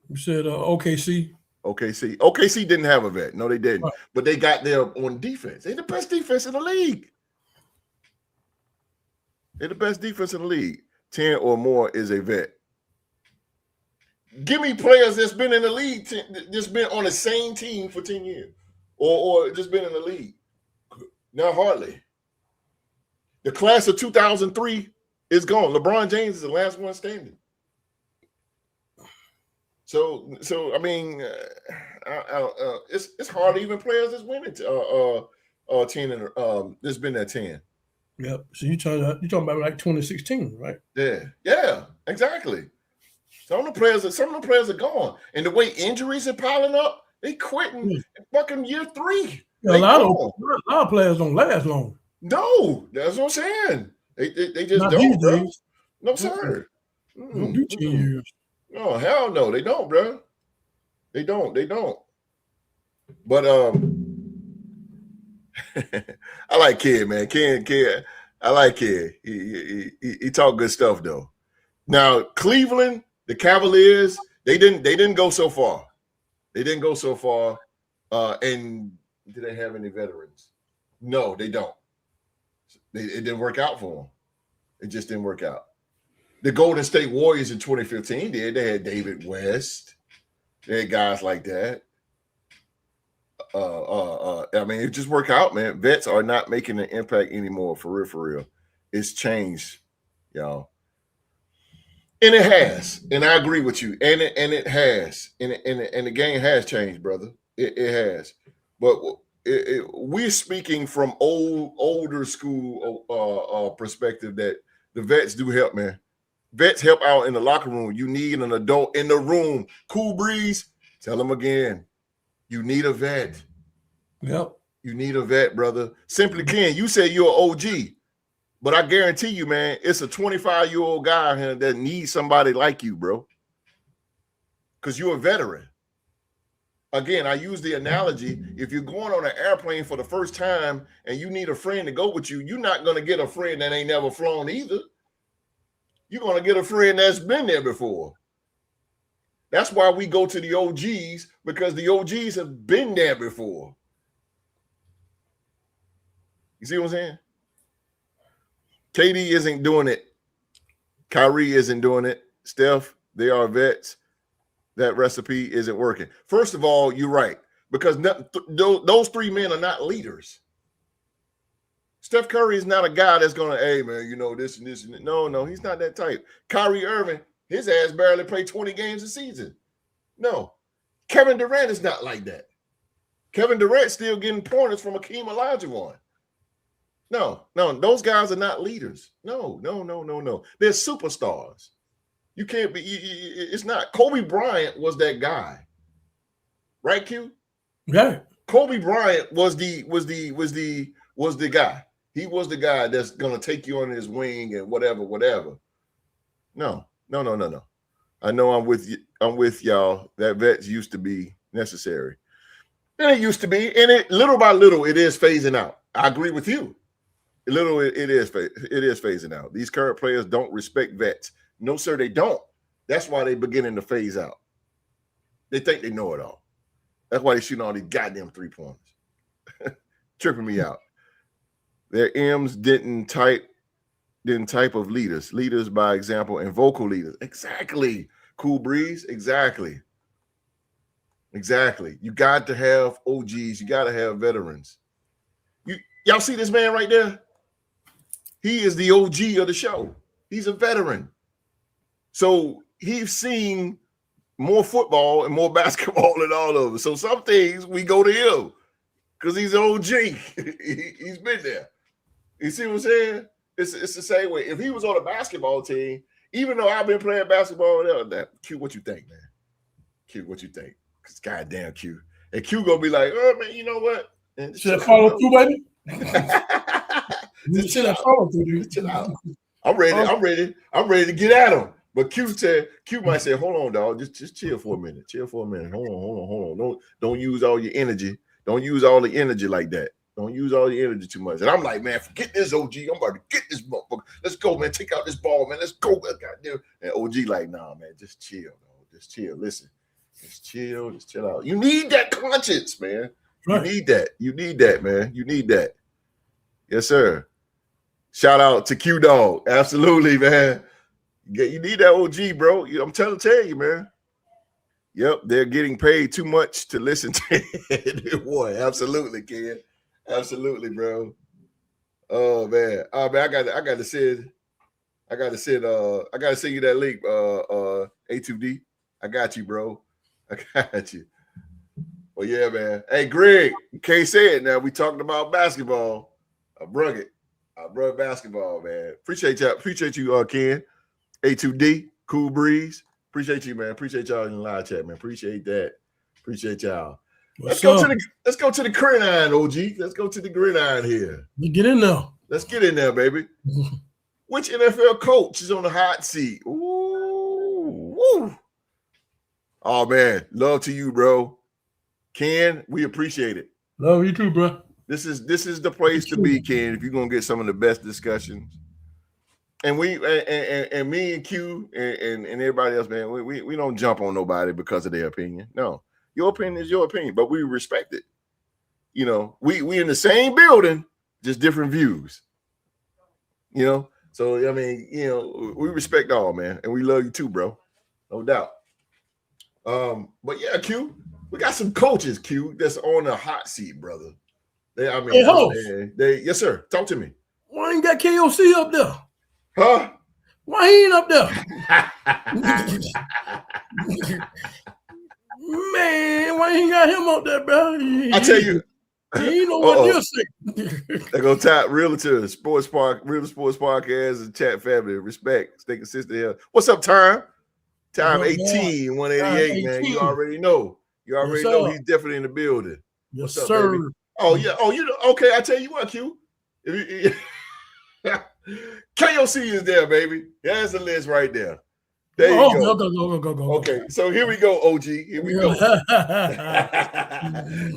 You said OKC. OKC didn't have a vet. No, they didn't. Right. But they got there on defense. They're the best defense in the league. 10 or more is a vet. Give me players that's been in the league, that's been on the same team for 10 years, or just been in the league. Not hardly. The class of 2003 is gone. LeBron James is the last one standing. So I mean, it's hard to even players that's winning 10 and there's been that 10. Yep. So you're talking about like 2016, right? Yeah, exactly. Some of the players are gone, and the way injuries are piling up, they quitting in fucking year 3. Yeah, a lot of players don't last long. No, that's what I'm saying. They just Not don't, bro. days. No, sir. Don't do 10 years. No, hell no, they don't, bro. They don't. But I like Kid, man. Kid. I like Kid. He talk good stuff though. Now Cleveland, the Cavaliers, they didn't go so far. And did they have any veterans? No, they don't. It didn't work out for them. It just didn't work out. The Golden State Warriors in 2015 did. They had David West. They had guys like that. I mean, it just worked out, man. Vets are not making an impact anymore, for real, for real. It's changed, y'all. And it has. And I agree with you. And it has. And the game has changed, brother. It has. But we're speaking from older school perspective that the vets do help, man. Vets help out in the locker room. You need an adult in the room. Cool Breeze, tell them again. You need a vet. Yep. You need a vet, brother. Simply Ken, you said you're an OG, but I guarantee you, man, it's a 25-year-old guy here that needs somebody like you, bro. Because you're a veteran. Again, I use the analogy. If you're going on an airplane for the first time and you need a friend to go with you, you're not going to get a friend that ain't never flown either. You're going to get a friend that's been there before. That's why we go to the OGs, because the OGs have been there before. You see what I'm saying? KD isn't doing it. Kyrie isn't doing it. Steph, they are vets. That recipe isn't working. First of all, you're right, because those three men are not leaders. Steph Curry is not a guy that's going to, hey, man, you know, this and this. And no, he's not that type. Kyrie Irving, his ass barely played 20 games a season. No. Kevin Durant is not like that. Kevin Durant's still getting pointers from Akeem Olajuwon. No, those guys are not leaders. No. They're superstars. You can't be, it's not. Kobe Bryant was that guy. Right, Q? Yeah. Kobe Bryant was the guy. He was the guy that's gonna take you on his wing and whatever. No. I know I'm with you. I'm with y'all. That vets used to be necessary. And it used to be, and it little by little it is phasing out. I agree with you. It is phasing out. These current players don't respect vets. No, sir, they don't. That's why they're beginning to phase out. They think they know it all. That's why they shooting all these goddamn 3-pointers. Tripping me out. Their M's didn't type of leaders. Leaders by example and vocal leaders. Exactly. Cool Breeze. Exactly. You got to have OGs. You got to have veterans. Y'all see this man right there? He is the OG of the show. He's a veteran. So he's seen more football and more basketball than all of us. So some things we go to him because he's an OG. He's been there. You see what I'm saying? It's the same way. If he was on a basketball team, even though I've been playing basketball, Q, what you think, man? Q, what you think? Because goddamn Q. And Q gonna be like, oh, man, you know what? Should I follow through, baby? Just chill out. I'm ready to get at him. But Q might say, hold on, dog. Just chill for a minute. Hold on. Don't use all your energy. Don't use all the energy like that. Don't use all the energy too much. And I'm like, man, forget this OG. I'm about to get this motherfucker. Let's go, man. Take out this ball, man. Let's go. Goddamn. And OG like, nah, man, just chill, dog. Just chill. Listen. Just chill out. You need that conscience, man. Right. You need that, man. You need that. Yes, sir. Shout out to Q Dog. Absolutely, man. You need that OG, bro. I'm tell you, man. Yep, they're getting paid too much to listen to it. Boy, absolutely, Ken. Absolutely, bro. Oh man. I got to send you that link, A2D. I got you, bro. I got you. Well, yeah, man. Hey, Greg, you can't say it now. We talking about basketball. I brung basketball, man. Appreciate you, Ken. A2D, Cool Breeze. Appreciate you, man. Appreciate y'all in the live chat, man. Appreciate that. Appreciate y'all. Let's go to the gridiron, OG. Let's go to the gridiron here. You get in there. Let's get in there, baby. Which NFL coach is on the hot seat? Ooh, woo. Oh man, love to you, bro. Ken, we appreciate it. Love you too, bro. This is the place to be, Ken, if you're gonna get some of the best discussions. And we and me and Q and everybody else, man, we don't jump on nobody because of their opinion. No, your opinion is your opinion, but we respect it. you know, we in the same building, just different views. You know, so I mean, you know, we respect all, man, and we love you too, bro, no doubt. But yeah, Q, we got some coaches, Q, that's on the hot seat, brother. They yes, sir. Talk to me. Why ain't got KOC up there? Huh? Why he ain't up there? Man, why he ain't got him up there, bro? I tell you. He know what you're saying. They go tap Realtor, Sports Park, Real Sports Podcast, and Chat family. Respect. Stay consistent here. What's up, Time? Time 18, 188, man. You already know. You already know he's definitely in the building. Yes, What's up, sir. baby? Oh, yeah. Oh, you know, okay. I tell you what, Q. KOC is there, baby. There's the list right there. There you go. Go. Okay, so here we go, OG. Here we go.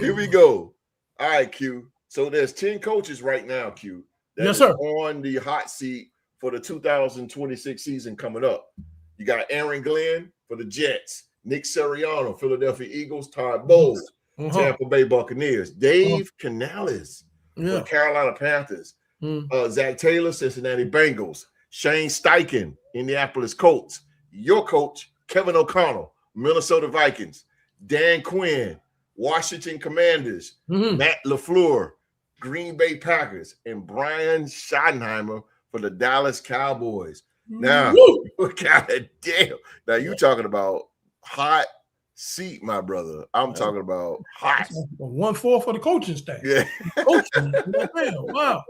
Here we go. All right, Q. So there's 10 coaches right now, Q. Yes, sir. On the hot seat for the 2026 season coming up. You got Aaron Glenn for the Jets, Nick Sirianni, Philadelphia Eagles, Todd Bowles, Tampa Bay Buccaneers, Dave Canales for Carolina Panthers, Zach Taylor, Cincinnati Bengals, Shane Steichen, Indianapolis Colts, your coach, Kevin O'Connell, Minnesota Vikings, Dan Quinn, Washington Commanders, Matt LaFleur, Green Bay Packers, and Brian Schottenheimer for the Dallas Cowboys. Now, God damn. Now, you talking about hot seat, my brother. I'm talking about hot. 1-4 for the coaching staff. Yeah. Wow.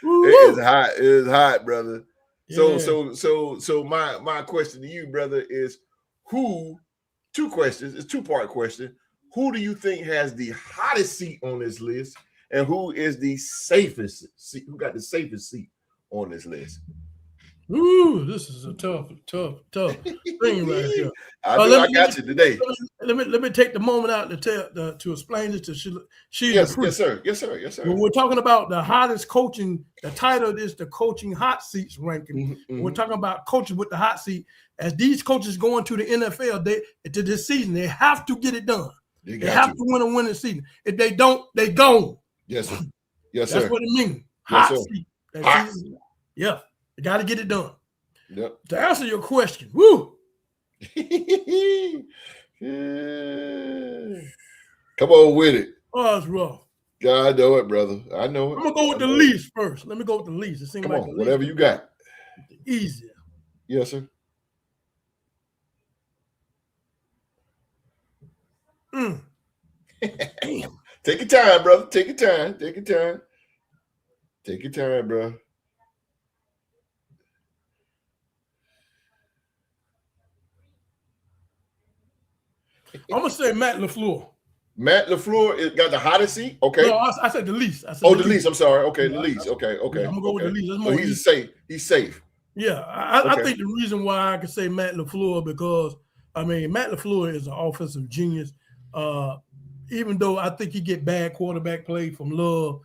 It is hot. It is hot, brother. Yeah. So my question to you, brother, is who, two questions, it's a two-part question. Who do you think has the hottest seat on this list, and who is the safest seat? Who got the safest seat on this list? Ooh, this is a tough thing right here. I got you today. Let me take the moment out to explain this to she. Yes, sir. When we're talking about the hottest coaching, the title is the coaching hot seats ranking. We're talking about coaches with the hot seat. As these coaches go into the NFL, to this season, they have to get it done. They have to win a winning season. If they don't, they gone. Yes, sir. Yes, sir. That's what it means. Hot seat. Yeah. You got to get it done. Yep. To answer your question, woo. Come on with it. Oh, it's rough. I know it, brother. I know it. I'm going to go with the least first. Let me go with the least. It seems Come like on, whatever you got. Easier. Yes, sir. Damn. Take your time, brother. Take your time. Take your time. Take your time, bro. I'm gonna say Matt LaFleur. Matt LaFleur got the hottest seat. Okay. No, I said the least. The least. I'm sorry. Okay, the least. Okay. Yeah, I'm gonna go with the least. That's more he's safe. He's safe. Yeah, I think the reason why I could say Matt LaFleur because Matt LaFleur is an offensive genius. Even though I think he get bad quarterback play from Love,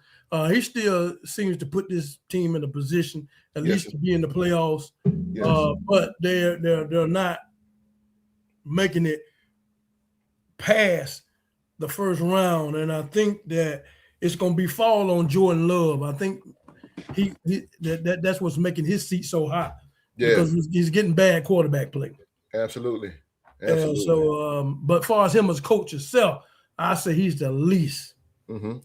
he still seems to put this team in a position at least to be in the playoffs. Yes. But they're not making it past the first round, and I think that it's going to be fall on Jordan Love. I think that's what's making his seat so hot because he's getting bad quarterback play. Absolutely. So, but as far as him as coach himself, I say he's the least. Okay.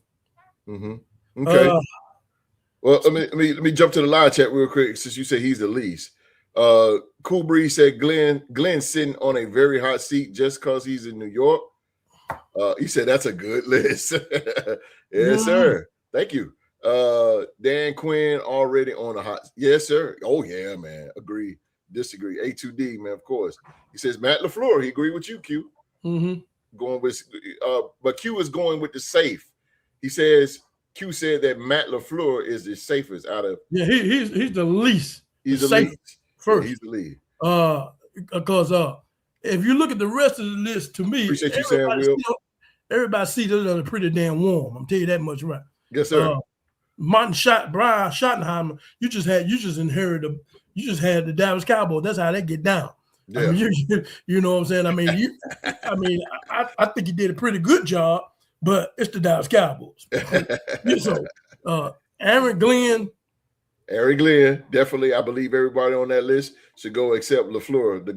Well, let me jump to the live chat real quick since you say he's the least. Cool Breeze said Glenn's sitting on a very hot seat just because he's in New York. He said that's a good list. Yes, sir. Thank you. Dan Quinn already on the hot. Yes, sir. Oh yeah, man. Agree. Disagree. A2D, man. Of course. He says Matt LaFleur. He agreed with you, Q. Going with, but Q is going with the safe. He says Q said that Matt LaFleur is the safest out of. Yeah, he's the least. He's the least. First, yeah, he's the lead. Because if you look at the rest of the list, to me, appreciate you saying, Will. Everybody sees they're pretty damn warm. I'm telling you that much, right? Yes, sir. Brian Schottenheimer, you just had the Dallas Cowboys. That's how they get down. Yeah. You know what I'm saying? I think he did a pretty good job, but it's the Dallas Cowboys. So, Aaron Glenn. Aaron Glenn, definitely. I believe everybody on that list should go except LaFleur. The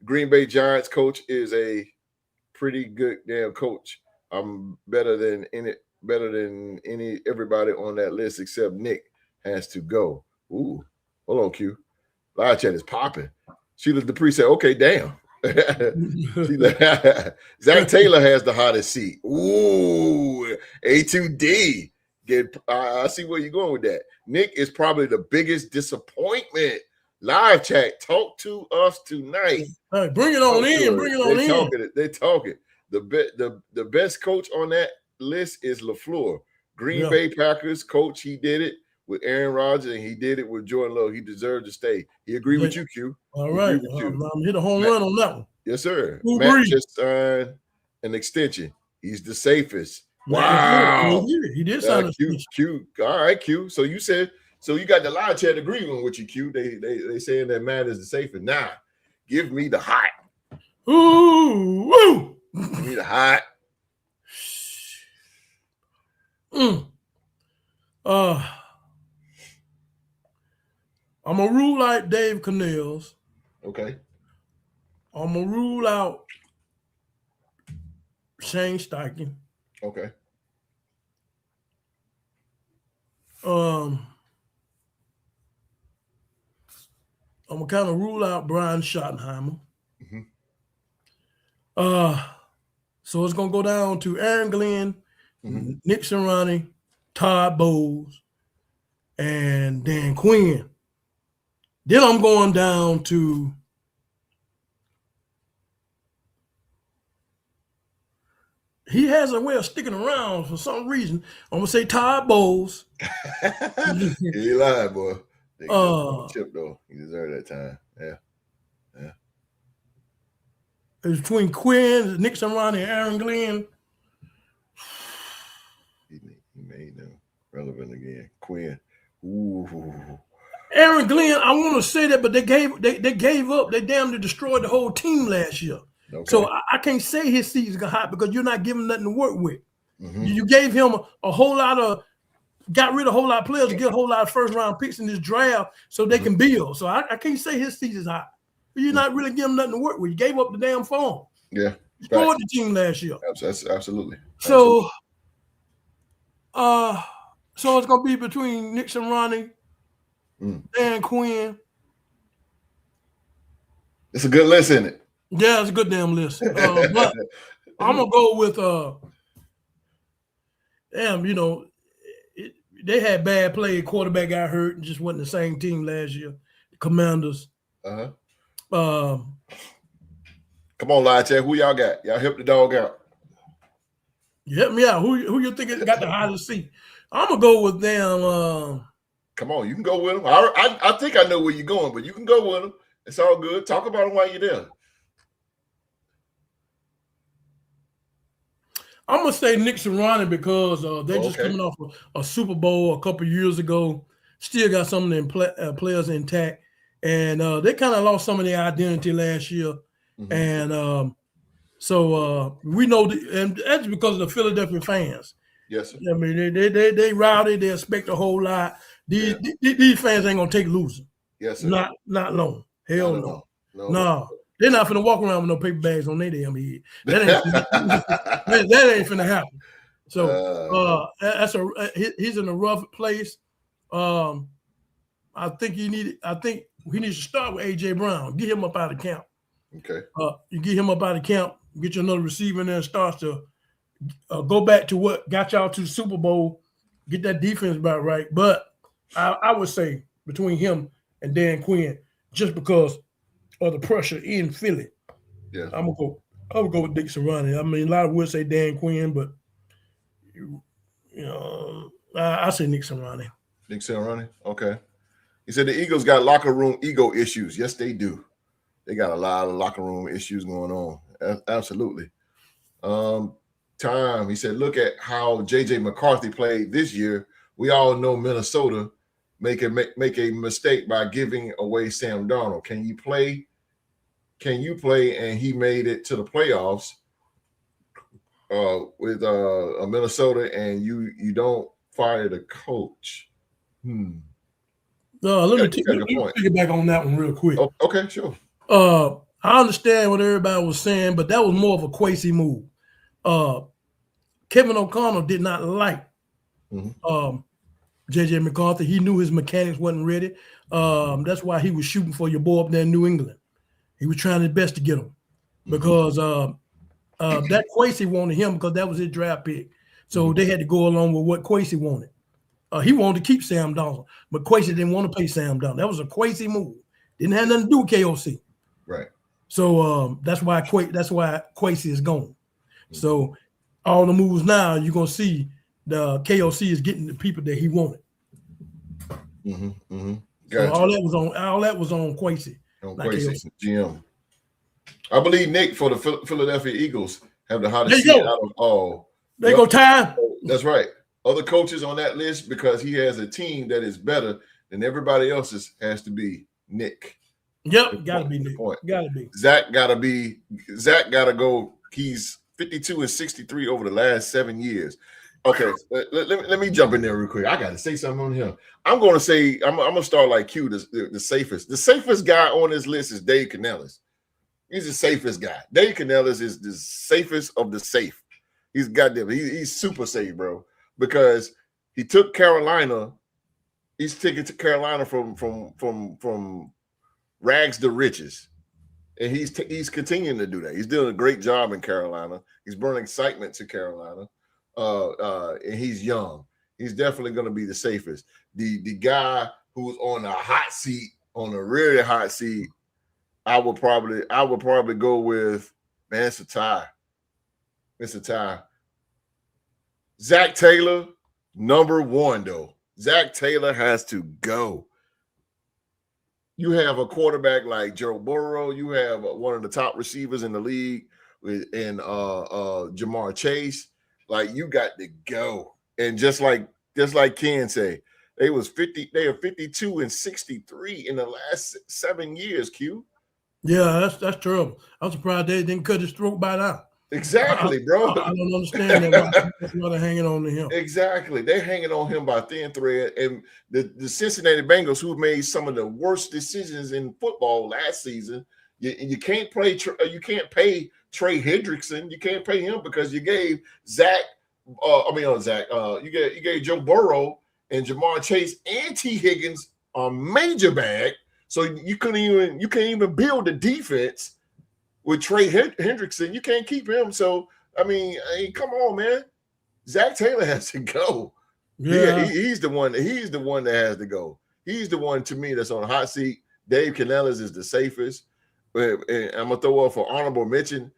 Green Bay Giants coach is a pretty good damn coach. I'm better than everybody on that list except Nick has to go. Ooh, hold on, Q. Live chat is popping. Sheila Dupree said, "Okay, damn." Zach Taylor has the hottest seat. Ooh, A2D. I see where you're going with that. Nick is probably the biggest disappointment. Live chat, talk to us tonight. All right, bring it on in. Bring it on in. They're talking. The best coach on that list is LaFleur. Green Bay Packers coach. He did it with Aaron Rodgers, and he did it with Jordan Love. He deserved to stay. He agreed with you, Q. All right. I'm hit a home run on that one. Yes, sir. Matt just signed an extension. He's the safest. Wow. He did sign a Q. All right, Q. So you got the live chat agreeing with you, Q. They saying that Matt is the safest. Now, give me the hot. Ooh, woo. Give me the hot. I'm gonna rule out Dave Canales. Okay. I'm gonna rule out Shane Steichen. Okay. I'm gonna kind of rule out Brian Schottenheimer. So it's gonna go down to Aaron Glenn, Nick Sirianni, Todd Bowles, and Dan Quinn. Then I'm going down to he has a way of sticking around for some reason. I'm gonna say Todd Bowles. He lied, boy. Chip though. He deserved that time. Yeah. It's between Quinn, Nick Sirianni, and Aaron Glenn. He made them relevant again. Quinn. Ooh. Aaron Glenn, I want to say that, but they gave up. They damn near destroyed the whole team last year. Okay. So I can't say his season's hot because you're not giving nothing to work with. You gave him a whole lot of, got rid of a whole lot of players to get a whole lot of first round picks in this draft so they can build. So I can't say his season's hot. You're not really giving nothing to work with. You gave up the damn phone. Yeah. Destroyed the team last year. Absolutely. So it's gonna be between Nick Sirianni and Quinn. It's a good list, isn't it? Yeah, it's a good damn list. But I'm gonna go with they had bad play. Quarterback got hurt and just wasn't the same team last year. The Commanders. Come on, live chat. Who y'all got? Y'all help the dog out. You help me out. Who you think got the hottest seat? I'm gonna go with them. Come on, you can go with them. I think I know where you're going, but you can go with them. It's all good. Talk about them while you're there. I'm gonna say Nick Sirianni because they're just coming off a Super Bowl a couple years ago. Still got some of them players intact, and they kind of lost some of their identity last year. And so we know, and that's because of the Philadelphia fans. Yes, sir. I mean, they rowdy. They expect a whole lot. These fans ain't gonna take losing. Yes, sir. Not long. Hell no. They're not finna walk around with no paper bags on their damn head. That ain't finna happen. So he's in a rough place. I think he needs to start with AJ Brown. Get him up out of camp. Okay. You get him up out of camp. Get you another receiver in there and starts to go back to what got y'all to the Super Bowl. Get that defense about right. But I would say between him and Dan Quinn, just because of the pressure in Philly. Yeah. I would go with Nick Sirianni. I mean, a lot of would say Dan Quinn, but I say Nick Sirianni. Nick Sirianni? Okay. He said the Eagles got locker room ego issues. Yes, they do. They got a lot of locker room issues going on. Absolutely. He said, look at how J.J. McCarthy played this year. We all know Minnesota make a mistake by giving away Sam Darnold. Can you play? And he made it to the playoffs. Minnesota, and you don't fire the coach. Let me take back on that one real quick. Oh, okay, sure. I understand what everybody was saying, but that was more of a Kwesi move. Kevin O'Connell did not like J.J. McCarthy. He knew his mechanics wasn't ready. That's why he was shooting for your boy up there in New England. He was trying his best to get him because that Kwesi wanted him because that was his draft pick. So they had to go along with what Kwesi wanted. He wanted to keep Sam Donald, but Kwesi didn't want to pay Sam Donald. That was a Kwesi move. Didn't have nothing to do with KOC. Right. So that's why Kwesi is gone. So all the moves now, you're gonna see the KOC is getting the people that he wanted. Gotcha. So all that was on Kwesi. On Kwesi, GM. I believe Nick for the Philadelphia Eagles have the hottest seat out of all. They go time. That's right. Other coaches on that list, because he has a team that is better than everybody else's, has to be Nick. Yep, gotta be Nick. Gotta be. Zach gotta go. He's 52 and 63 over the last 7 years. Okay, let me jump in there real quick. I gotta say something on him. I'm gonna say I'm gonna start like Q, the safest. The safest guy on this list is Dave Canellis. He's the safest guy. Dave Canellis is the safest of the safe. He's goddamn. He's super safe, bro. Because he took Carolina, he's taken to Carolina from rags to riches, and he's continuing to do that. He's doing a great job in Carolina. He's bringing excitement to Carolina, and he's young. He's definitely going to be the safest. The guy who's on a hot seat, on a really hot seat, I would probably go with, man, it's a tie. It's a tie. Zach Taylor, number one, though. Zach Taylor has to go. You have a quarterback like Joe Burrow. You have one of the top receivers in the league in Jamar Chase. Like, you got to go. And just like Ken say, they are 52 and 63 in the last 7 years, Q. Yeah, that's terrible. I'm surprised they didn't cut his throat by now. Exactly, bro. I don't understand that. Why they're hanging on to him. Exactly. They're hanging on him by thin thread. And the Cincinnati Bengals, who made some of the worst decisions in football last season, you can't pay Trey Hendrickson. You can't pay him because you gave you gave Joe Burrow and Jamar Chase and T. Higgins a major bag. So you can't even build a defense with Trey Hendrickson. You can't keep him. So, I mean, come on, man. Zach Taylor has to go. Yeah, he's the one. He's the one that has to go. He's the one, to me, that's on the hot seat. Dave Canellis is the safest. And I'm going to throw up for honorable mention.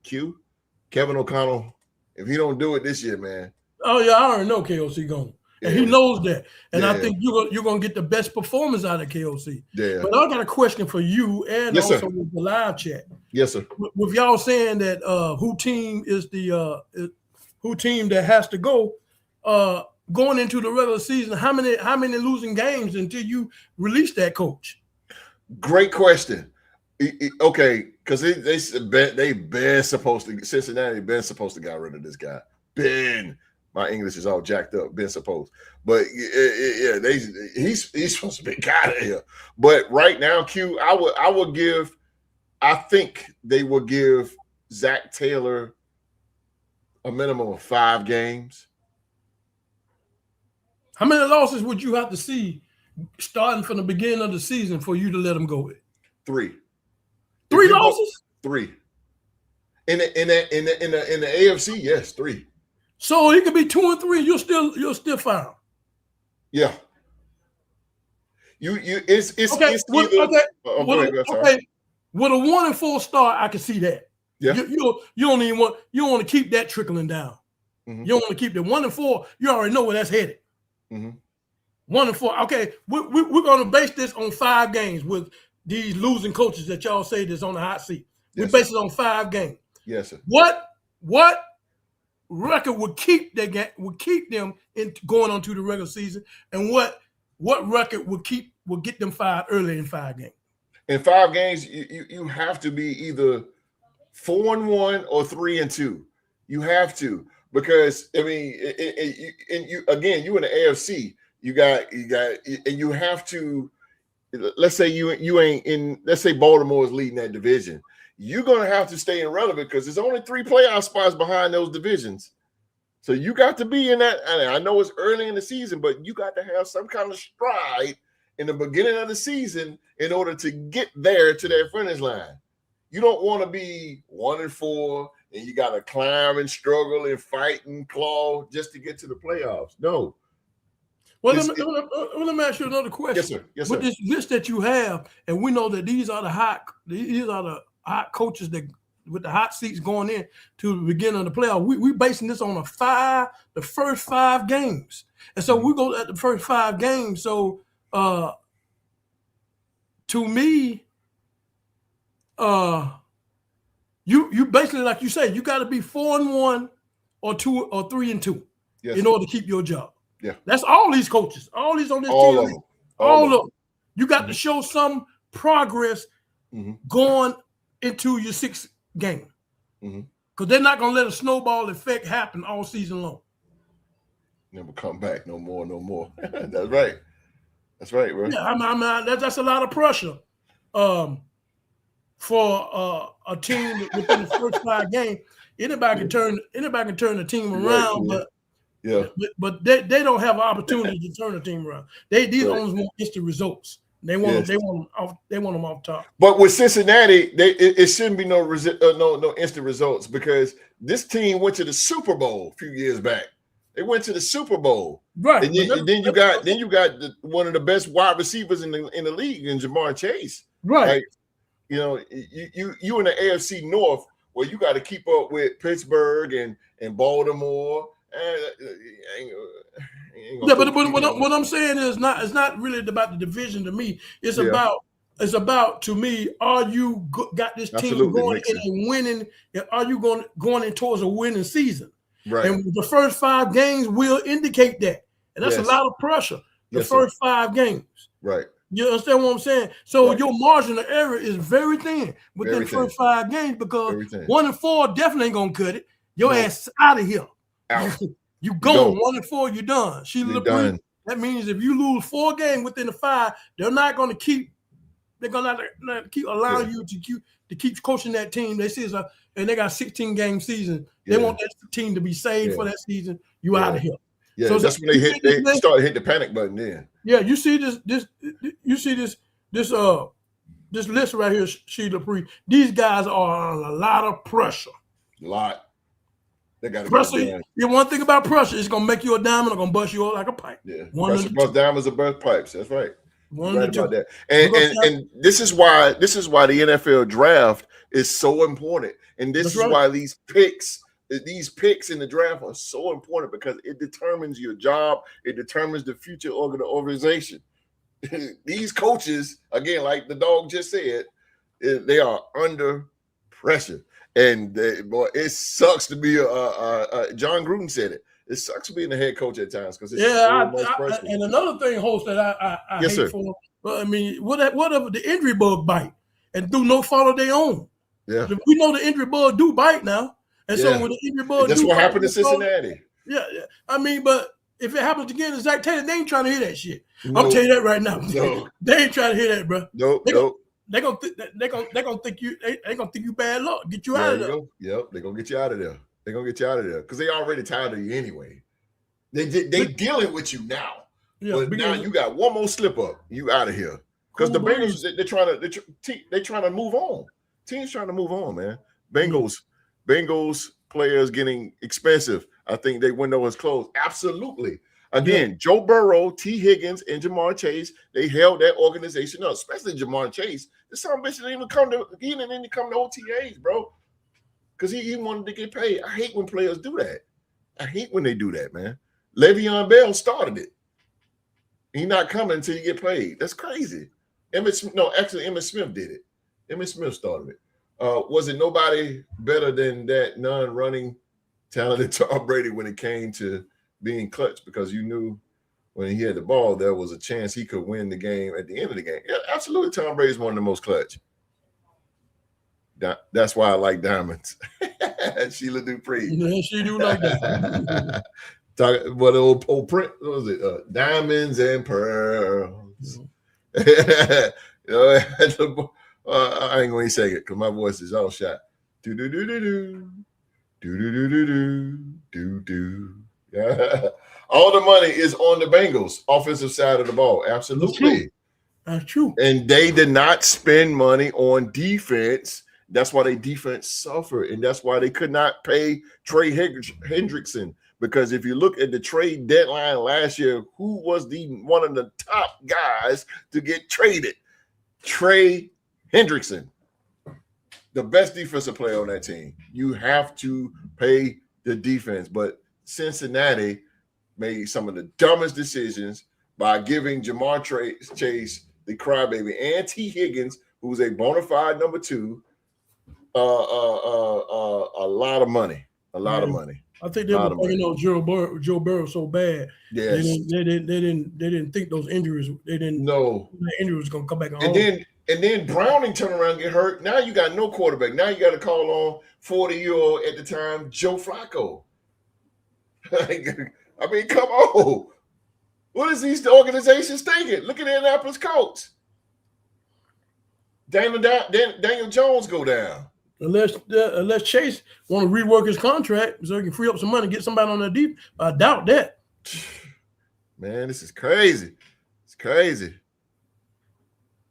Kevin O'Connell, if he don't do it this year, man. Oh, yeah, I already know KOC going. And he knows that. And I think you're going to get the best performance out of KOC. Yeah. But I got a question for you and also with the live chat. Yes, sir. With y'all saying that who team that has to go going into the regular season, how many losing games until you release that coach? Great question. Okay, because Cincinnati been supposed to get rid of this guy. My English is all jacked up. Been supposed, but he's supposed to be out of here. But right now, Q, I think they will give Zach Taylor a minimum of 5 games. How many losses would you have to see starting from the beginning of the season for you to let him go? 3. 3 losses? 3. In the AFC, yes, 3. So he could be 2 and 3. You'll still fine. Yeah. It's okay. It's either, okay. With a 1 and 4 start, I can see that. Yeah. You don't want to keep that trickling down. Mm-hmm. You don't want to keep the 1 and 4. You already know where that's headed. Mm-hmm. 1 and 4. Okay, we're going to base this on 5 games with these losing coaches that y'all say that's on the hot seat. We base it on 5 games. Yes, sir. What record would keep them in going on to the regular season, and what record would get them fired early in 5 games? In 5 games, you have to be either 4-1 or 3-2. You have to, because I mean, you again, you in the AFC, you got, and you have to. Let's say you ain't in. Let's say Baltimore is leading that division. You're gonna have to stay irrelevant because there's only 3 playoff spots behind those divisions. So you got to be in that. I know it's early in the season, but you got to have some kind of stride in the beginning of the season in order to get there to that finish line. You don't want to be 1-4 and you got to climb and struggle and fight and claw just to get to the playoffs. No. Well, let me ask you another question. Yes, sir. Yes, sir. With this list that you have, and we know that these are the hot coaches that with the hot seats going in to the beginning of the playoff. We basing this on the first 5 games, and so we go at the first 5 games. So, to me, you basically, like you say, you got to be 4-1 or 2 or 3-2 in order to keep your job. Yeah, that's all these coaches, all these on this team, all of them. You got to show some progress going into your 6th game, because they're not gonna let a snowball effect happen all season long. Never come back no more. That's right. That's right, bro. Yeah, that's a lot of pressure for a team within the first 5 games. Anybody can turn the team around, but they don't have an opportunity to turn the team around. These owners want instant results. They want them off top. But with Cincinnati, it shouldn't be no instant results, because this team went to the Super Bowl a few years back. They went to the Super Bowl, right? And then you got one of the best wide receivers in the league in Jamar Chase, right? Like, you know, you in the AFC North, where you got to keep up with Pittsburgh and Baltimore. Yeah, but what I'm saying is it's not really about the division to me. It's about to me. Are you got this team going in and winning? Are you going in towards a winning season? Right. And the first 5 games will indicate that, and that's a lot of pressure. The first 5 games. Right. You understand what I'm saying? So your margin of error is very thin within the first 5 games, because 1-4 definitely ain't gonna cut it. Your ass out of here. Out. You gone 1-4, you're done. You're done. That means if you lose 4 games within the 5, they're not going to keep. They're going to keep allowing you to keep coaching that team. They see and they got 16-game season. They want that team to be saved for that season. You out of here. Yeah, so that's when they start hitting the panic button. Then. Yeah, you see this list right here, Sheila Pre. These guys are under a lot of pressure. A lot. They got pressure. One thing about pressure, it's gonna make you a diamond or gonna bust you up like a pipe. Yeah, pressure bust diamonds or bust pipes. That's right. Right about that. And this is why the NFL draft is so important. And this is why these picks in the draft are so important, because it determines your job. It determines the future of the organization. These coaches, again, like the dog just said, they are under pressure. And boy, it sucks to be John Gruden said it. It sucks being the head coach at times, because it's so much pressure. And another thing, host, that I hate for, I mean, whatever the injury bug bite and through no fault of their own. Yeah, we know the injury bug do bite now, and so when the injury bug, that's what happened to Cincinnati. Yeah. I mean, but if it happens again to Zach Taylor, they ain't trying to hear that shit. I'm telling you that right now. No. They ain't trying to hear that, bro. Nope. They're gonna think you bad luck. Get you out of there. Yep, they're gonna get you out of there. They're gonna get you out of there because they already tired of you anyway. They dealing with you now. Yeah, but now you got one more slip up, you out of here. Because the Bengals, they're trying to move on. Teams trying to move on, man. Bengals players getting expensive. I think their window is closed. Absolutely. Again, Joe Burrow, T. Higgins, and Jamar Chase, they held that organization up, especially Jamar Chase. This son of a bitch didn't even come to OTAs, bro. Because he wanted to get paid. I hate when players do that. I hate when they do that, man. Le'Veon Bell started it. He's not coming until you get paid. That's crazy. Emmitt Smith did it. Emmitt Smith started it. Was it nobody better than that non-running talented Tom Brady when it came to being clutch? Because you knew when he had the ball, there was a chance he could win the game at the end of the game. Yeah, absolutely. Tom Brady is one of the most clutch. That's why I like diamonds. Sheila Dupree. Yeah, she do like that. What old print? What was it? Diamonds and pearls. I ain't gonna say it because my voice is all shot. Do do do do do do do do do do do. Yeah. All the money is on the Bengals offensive side of the ball. Absolutely. That's true. And they did not spend money on defense. That's why their defense suffered. And that's why they could not pay Trey Hendrickson. Because if you look at the trade deadline last year, who was one of the top guys to get traded? Trey Hendrickson, the best defensive player on that team. You have to pay the defense. But Cincinnati made some of the dumbest decisions by giving Jamar Chase, the crybaby, and T. Higgins, who's a bona fide number 2, a lot of money. A lot of money. I think they were bringing out Joe Burrow so bad. Yes. They didn't think those injuries. They didn't know the injury was gonna come back. And then Browning turned around and get hurt. Now you got no quarterback. Now you got to call on 40-year-old at the time Joe Flacco. I mean, come on. What is these organizations thinking? Look at the Indianapolis Colts. Daniel Jones go down. Unless Chase want to rework his contract so he can free up some money and get somebody on the deep. I doubt that. Man, this is crazy. It's crazy.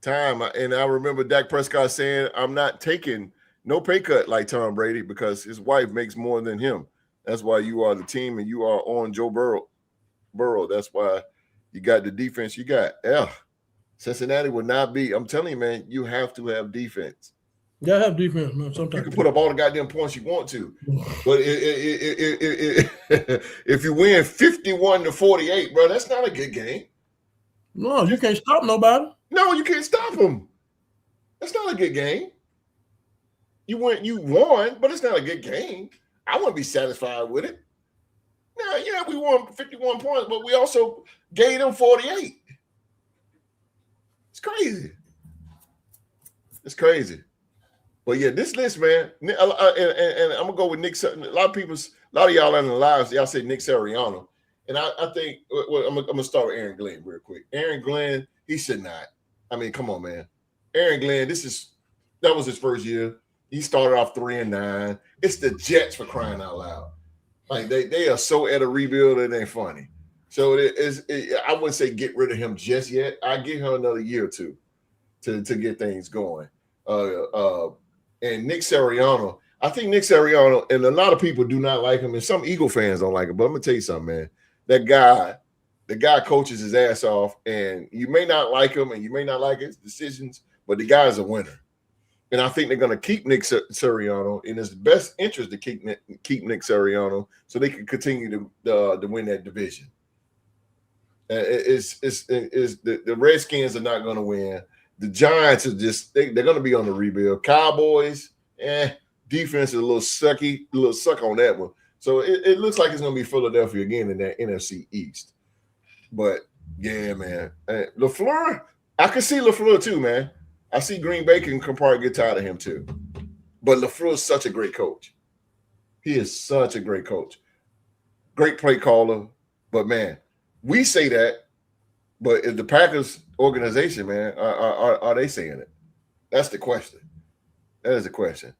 And I remember Dak Prescott saying, I'm not taking no pay cut like Tom Brady because his wife makes more than him. That's why you are the team and you are on Joe Burrow. That's why you got the defense you got. Yeah. Cincinnati would not be. I'm telling you, man, you have to have defense. You gotta have defense, man. Sometimes you can put up all the goddamn points you want to, but if you win 51-48, bro, that's not a good game. No, you can't stop nobody. No, you can't stop them. That's not a good game. You won, but it's not a good game. I wouldn't be satisfied with it. Now, yeah, we won 51 points, but we also gave them 48. It's crazy. It's crazy. But yeah, this list, man, and I'm gonna go with Nick. A lot of y'all in the lives, y'all say Nick Sirianni, and I think I'm gonna start with Aaron Glenn real quick. Aaron Glenn, he should not. I mean, come on, man. Aaron Glenn, that was his first year. He started off 3-9. It's the Jets for crying out loud. Like they are so at a rebuild it ain't funny. So I wouldn't say get rid of him just yet. I give him another year or two to get things going. And Nick Sirianni, I think Nick Sirianni, and a lot of people do not like him, and some Eagle fans don't like him. But I'm gonna tell you something, man. The guy coaches his ass off, and you may not like him, and you may not like his decisions, but the guy is a winner. And I think they're gonna keep Nick Sirianni, in his best interest to keep Nick Sirianni, so they can continue to win that division. The Redskins are not gonna win. The Giants are they're going to be on the rebuild. Cowboys, defense is a little suck on that one. So it looks like it's going to be Philadelphia again in that NFC East. But, yeah, man. LaFleur, I can see LaFleur too, man. I see Green Bay can probably get tired of him too. But LaFleur is such a great coach. He is such a great coach. Great play caller. But, man, we say that. But if the Packers organization, man, are they saying it? That's the question. That is the question.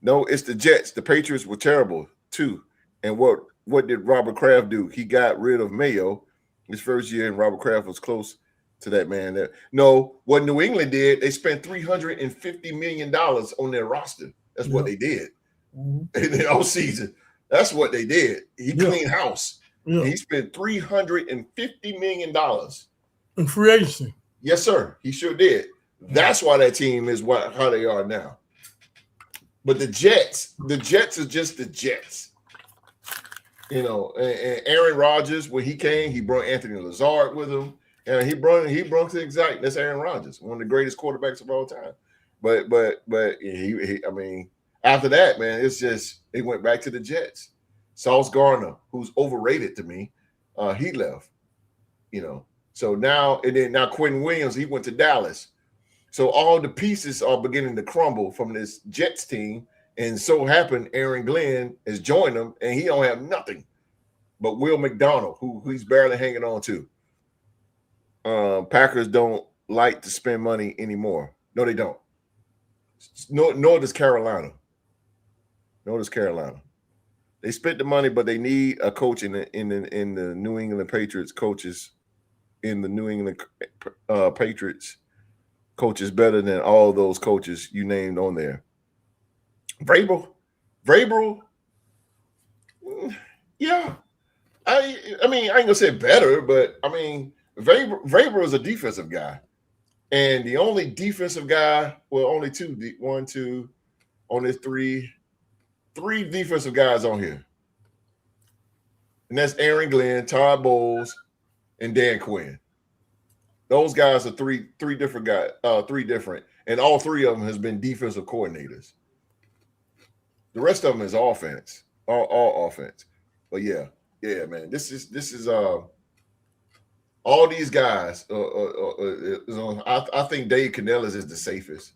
No, it's the Jets. The Patriots were terrible too. And what did Robert Kraft do? He got rid of Mayo his first year, and Robert Kraft was close to that man. No, what New England did, they spent $350 million on their roster. That's what they did in the offseason. That's what they did. He cleaned house. Yeah. He spent $350 million in free agency. Yes, sir. He sure did. That's why that team is how they are now. But the Jets are just the Jets. You know, and Aaron Rodgers, when he came, he brought Anthony Lazard with him, and he brought the exact. That's Aaron Rodgers, one of the greatest quarterbacks of all time. But he I mean, after that, man, it's just he went back to the Jets. Sauce Gardner, who's overrated to me, he left. You know, so now Quentin Williams, he went to Dallas. So all the pieces are beginning to crumble from this Jets team, And so happened Aaron Glenn has joined them, and he don't have nothing but Will McDonald, who he's barely hanging on to. Packers don't like to spend money anymore. No, they don't. Nor does Carolina. They spent the money, but they need a coach in the New England Patriots coaches in the New England Patriots coaches better than all those coaches you named on there. Vrabel, yeah. I mean, I ain't gonna say better, but I mean, Vrabel is a defensive guy, and the only defensive guy, well, only three defensive guys on here, and that's Aaron Glenn, Todd Bowles, and Dan Quinn. Those guys are three different guys, and all three of them has been defensive coordinators. The rest of them is offense, all offense. But yeah, man, this is all these guys. I think Dave Canellis is the safest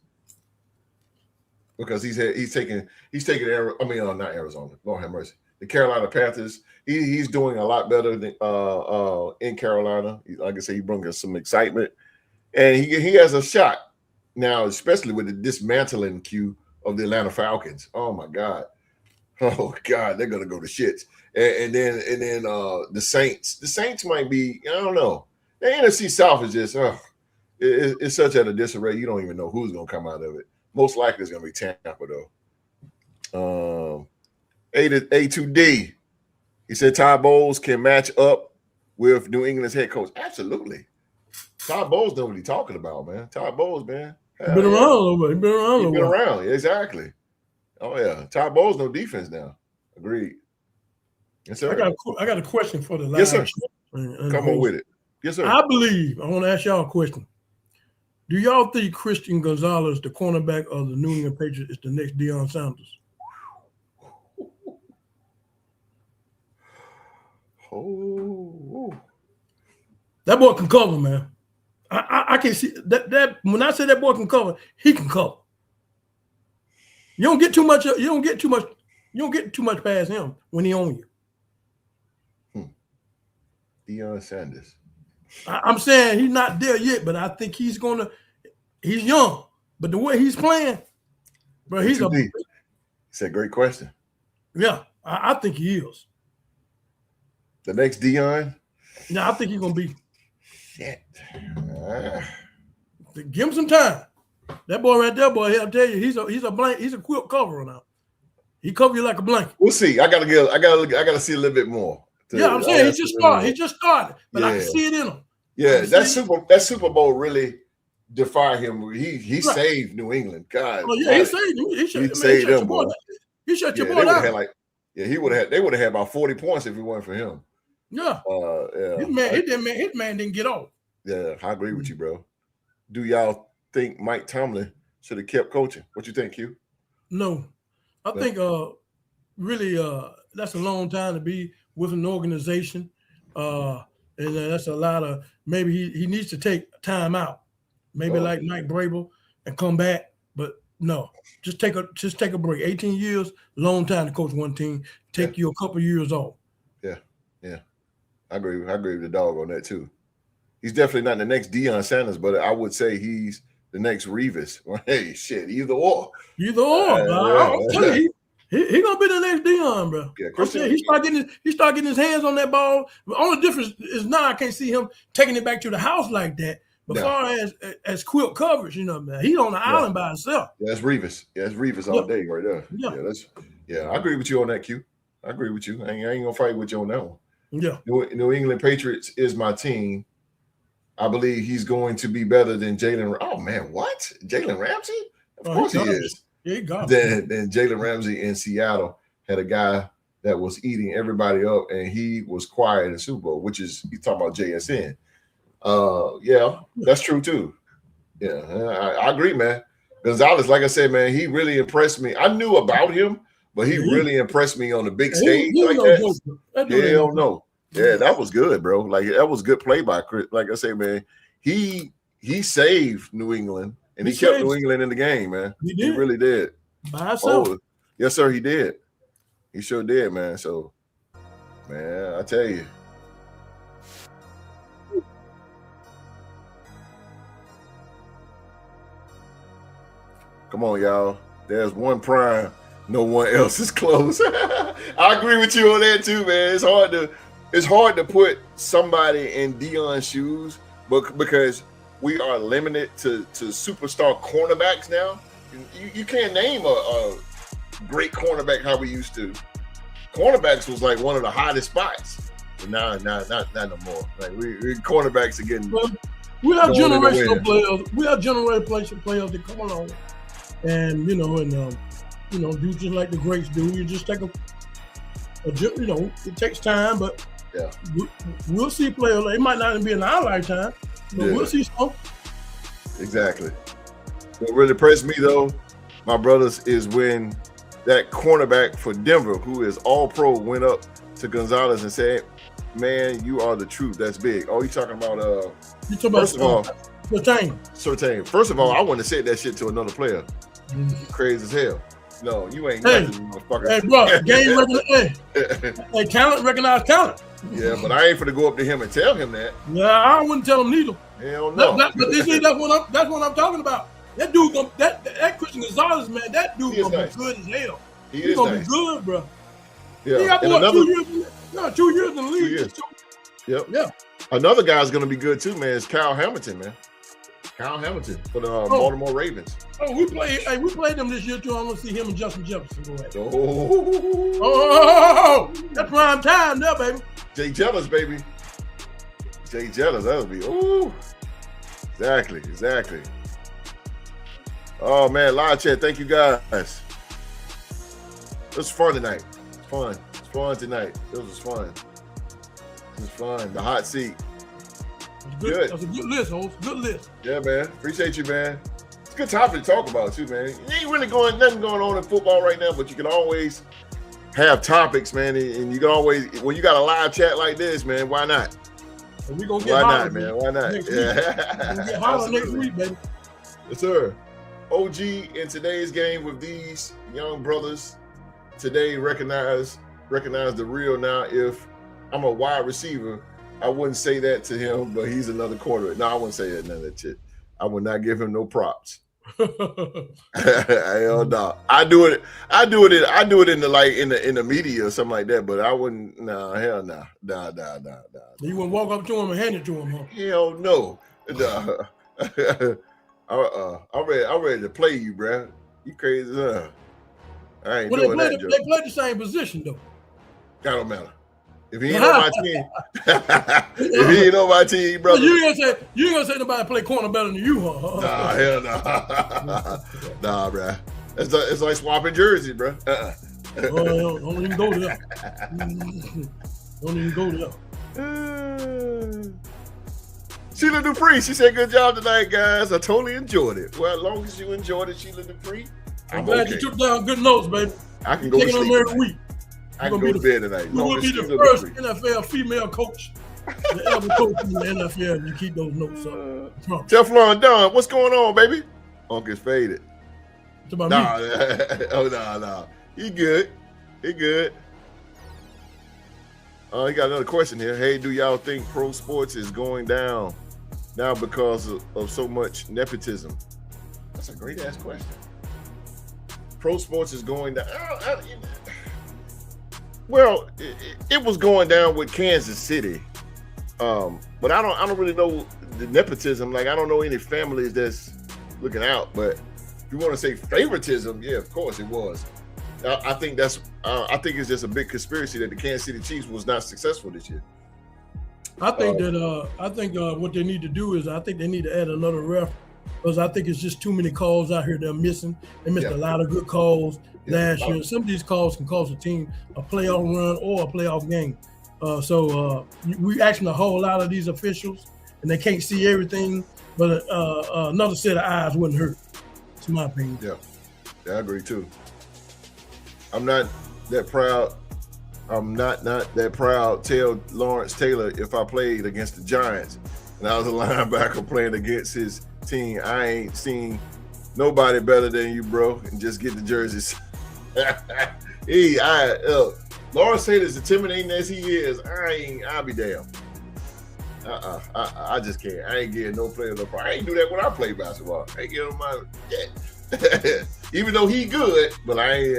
because he's taking not Arizona. Lord have mercy. The Carolina Panthers. He's doing a lot better than in Carolina. Like I said, he brings us some excitement, and he has a shot now, especially with the dismantling queue of the Atlanta Falcons. Oh my God. Oh God, they're gonna go to shits. And then the Saints. The Saints might be, I don't know. The NFC South is just it's such at a disarray. You don't even know who's gonna come out of it. Most likely it's gonna be Tampa though. A2D. He said Todd Bowles can match up with New England's head coach. Absolutely. Todd Bowles knows what he's talking about, man. Todd Bowles, man. He's been around a little bit. He's been around, exactly. Oh yeah, Todd Bowles no defense now. Agreed. Yes, sir. I got a question for the live. Yes, sir. Come on with it. Yes, sir. I believe I want to ask y'all a question. Do y'all think Christian Gonzalez, the cornerback of the New England Patriots, is the next Deion Sanders? Oh, that boy can cover, man. I can see that when I say that boy can cover, he can cover. You don't get too much past him when he on you. Deion Sanders. I'm saying he's not there yet, but I think he's young. But the way he's playing, bro, It's a great question. Yeah, I think he is. The next Deion? Yeah, I think he's gonna be. Shit. Give him some time. That boy right there, boy, I'll tell you, he's a quilt coverer now. He cover you like a blanket. We'll see. I gotta see a little bit more. I'm saying he just started, but I can see it in him. Yeah, that Super Bowl really defied him. He right. Saved New England. God. Oh yeah, he saved him. He saved them, boy. He shut your boy down. They would have had about 40 points if it weren't for him. Yeah. His man didn't get off. Yeah, I agree with you, bro. Do y'all think Mike Tomlin should have kept coaching? What you think, Q? No. I think really that's a long time to be with an organization. And that's a lot of maybe he needs to take time out. Maybe like Mike Vrabel and come back. But no, just take a break. 18 years, long time to coach one team. Take you a couple years off. Yeah. I agree with the dog on that too. He's definitely not the next Deion Sanders, but I would say he's the next Revis. Hey, shit, either or. I'm telling you, he gonna be the next Deion, bro. Yeah, he start getting his hands on that ball. The only difference is now I can't see him taking it back to the house like that. But as far as quilt coverage, man, he's on the island by himself. Yeah, that's Revis. Yeah, that's Revis all day right there. Yeah, I agree with you on that, Q. I agree with you. I ain't gonna fight with you on that one. Yeah. New England Patriots is my team. I believe he's going to be better than Jalen. Oh man, what? Jalen Ramsey? Of course he is. Yeah, he got it. Then Jalen Ramsey in Seattle had a guy that was eating everybody up, and he was quiet in the Super Bowl, which is you talking about JSN. Yeah, that's true too. Yeah, I agree, man. Gonzalez, like I said, man, he really impressed me. I knew about him, but he really impressed me on the big stage like that. Hell no. Yeah, that was good, bro. Like that was good play by Chris. Like I say, man, he saved New England and he kept New England in the game, man. He really did. By himself. Yes, sir, he did. He sure did, man. So, man, I tell you. Come on, y'all. There's one prime. No one else is close. I agree with you on that too, man. It's hard to put somebody in Dion's shoes, but because we are limited to superstar cornerbacks now, you can't name a great cornerback how we used to. Cornerbacks was like one of the hottest spots. But not no more. Like we cornerbacks are getting. Well, we have generational players. We have generational players that come along, and do just like the greats do. You just take it takes time, but yeah, we'll see players. It might not be in our lifetime, but we'll see some. Exactly. What really impressed me though, my brothers, is when that cornerback for Denver, who is all pro, went up to Gonzalez and said, "Man, you are the truth. That's big." Oh, you talking about first of all, Surtain. First of all, I wouldn't have said that shit to another player. Crazy as hell. No, you ain't nothing, motherfucker. Hey, bro, game recognize. Hey, talent recognize talent. Yeah, but I ain't finna go up to him and tell him that. Yeah, I wouldn't tell him neither. Hell no. But you see, that's what I'm talking about. That dude, that Christian Gonzalez, man, that dude gonna be good as hell. He's gonna be good, bro. Yeah. He got 2 years in the league. 2 years. Yep. Yeah. Another guy's gonna be good too, man. Is Kyle Hamilton, man. Kyle Hamilton for the Baltimore Ravens. Oh, we played them this year too. I want to see him and Justin Jefferson go ahead. That's prime time there, baby. Jay Jealous, baby. Jay Jealous, that'll be Exactly. Oh man, live chat. Thank you guys. It was fun tonight. It's fun tonight. It was fun. The hot seat. Good. That's a good list, host. Good list. Yeah, man. Appreciate you, man. It's a good topic to talk about too, man. It ain't really nothing going on in football right now, but you can always have topics, man. And you can always, when you got a live chat like this, man, why not? We gonna get why not, man? Why not? Next week. Get holler next week, baby. Yes, sir. OG in today's game with these young brothers today recognize the real. Now, if I'm a wide receiver, I wouldn't say that to him, but he's another quarterback. No, I wouldn't say none of that shit. I would not give him no props. Hell no. I do it in the media or something like that, but I wouldn't. Nah, hell no. Nah. You wouldn't walk up to him and hand it to him, huh? Hell no. I'm ready to play you, bro. You crazy, huh? I ain't doing that. They play the same position though. That don't matter. If he ain't on my team, brother. You ain't gonna say nobody play corner better than you, huh? Nah, hell no. Nah, bro. It's like swapping jersey, bro. Don't even go there. Don't even go there. Sheila Dupree, she said, "Good job tonight, guys. I totally enjoyed it." Well, as long as you enjoyed it, Sheila Dupree, I'm glad you took down good notes, baby. I can go to sleep. Every week. I can go to bed tonight. You will be the first NFL female coach to ever coach in the NFL, and you keep those notes up. Teflon Don, what's going on, baby? Uncle's faded. It's about nah. me. Nah. He good. He got another question here. Hey, do y'all think pro sports is going down now because of so much nepotism? That's a great ass question. Pro sports is going down. Well, it was going down with Kansas City, but I don't really know the nepotism. Like, I don't know any families that's looking out. But if you want to say favoritism, yeah, of course it was. I think it's just a big conspiracy that the Kansas City Chiefs was not successful this year. I think what they need to do is they need to add another ref, because I think it's just too many calls out here they're missing. They missed a lot of good calls last year. Some of these calls can cost a team a playoff run or a playoff game. So we asking a whole lot of these officials, and they can't see everything, but another set of eyes wouldn't hurt. It's my opinion. Yeah, I agree too. I'm not that proud. Tell Lawrence Taylor, if I played against the Giants and I was a linebacker playing against his team, I ain't seen nobody better than you, bro. And just get the jerseys. Lawrence Taylor, as intimidating as he is, I'll be damned. I just can't. I ain't getting no player no problem. I ain't do that when I play basketball. I ain't getting my even though he good, but I ain't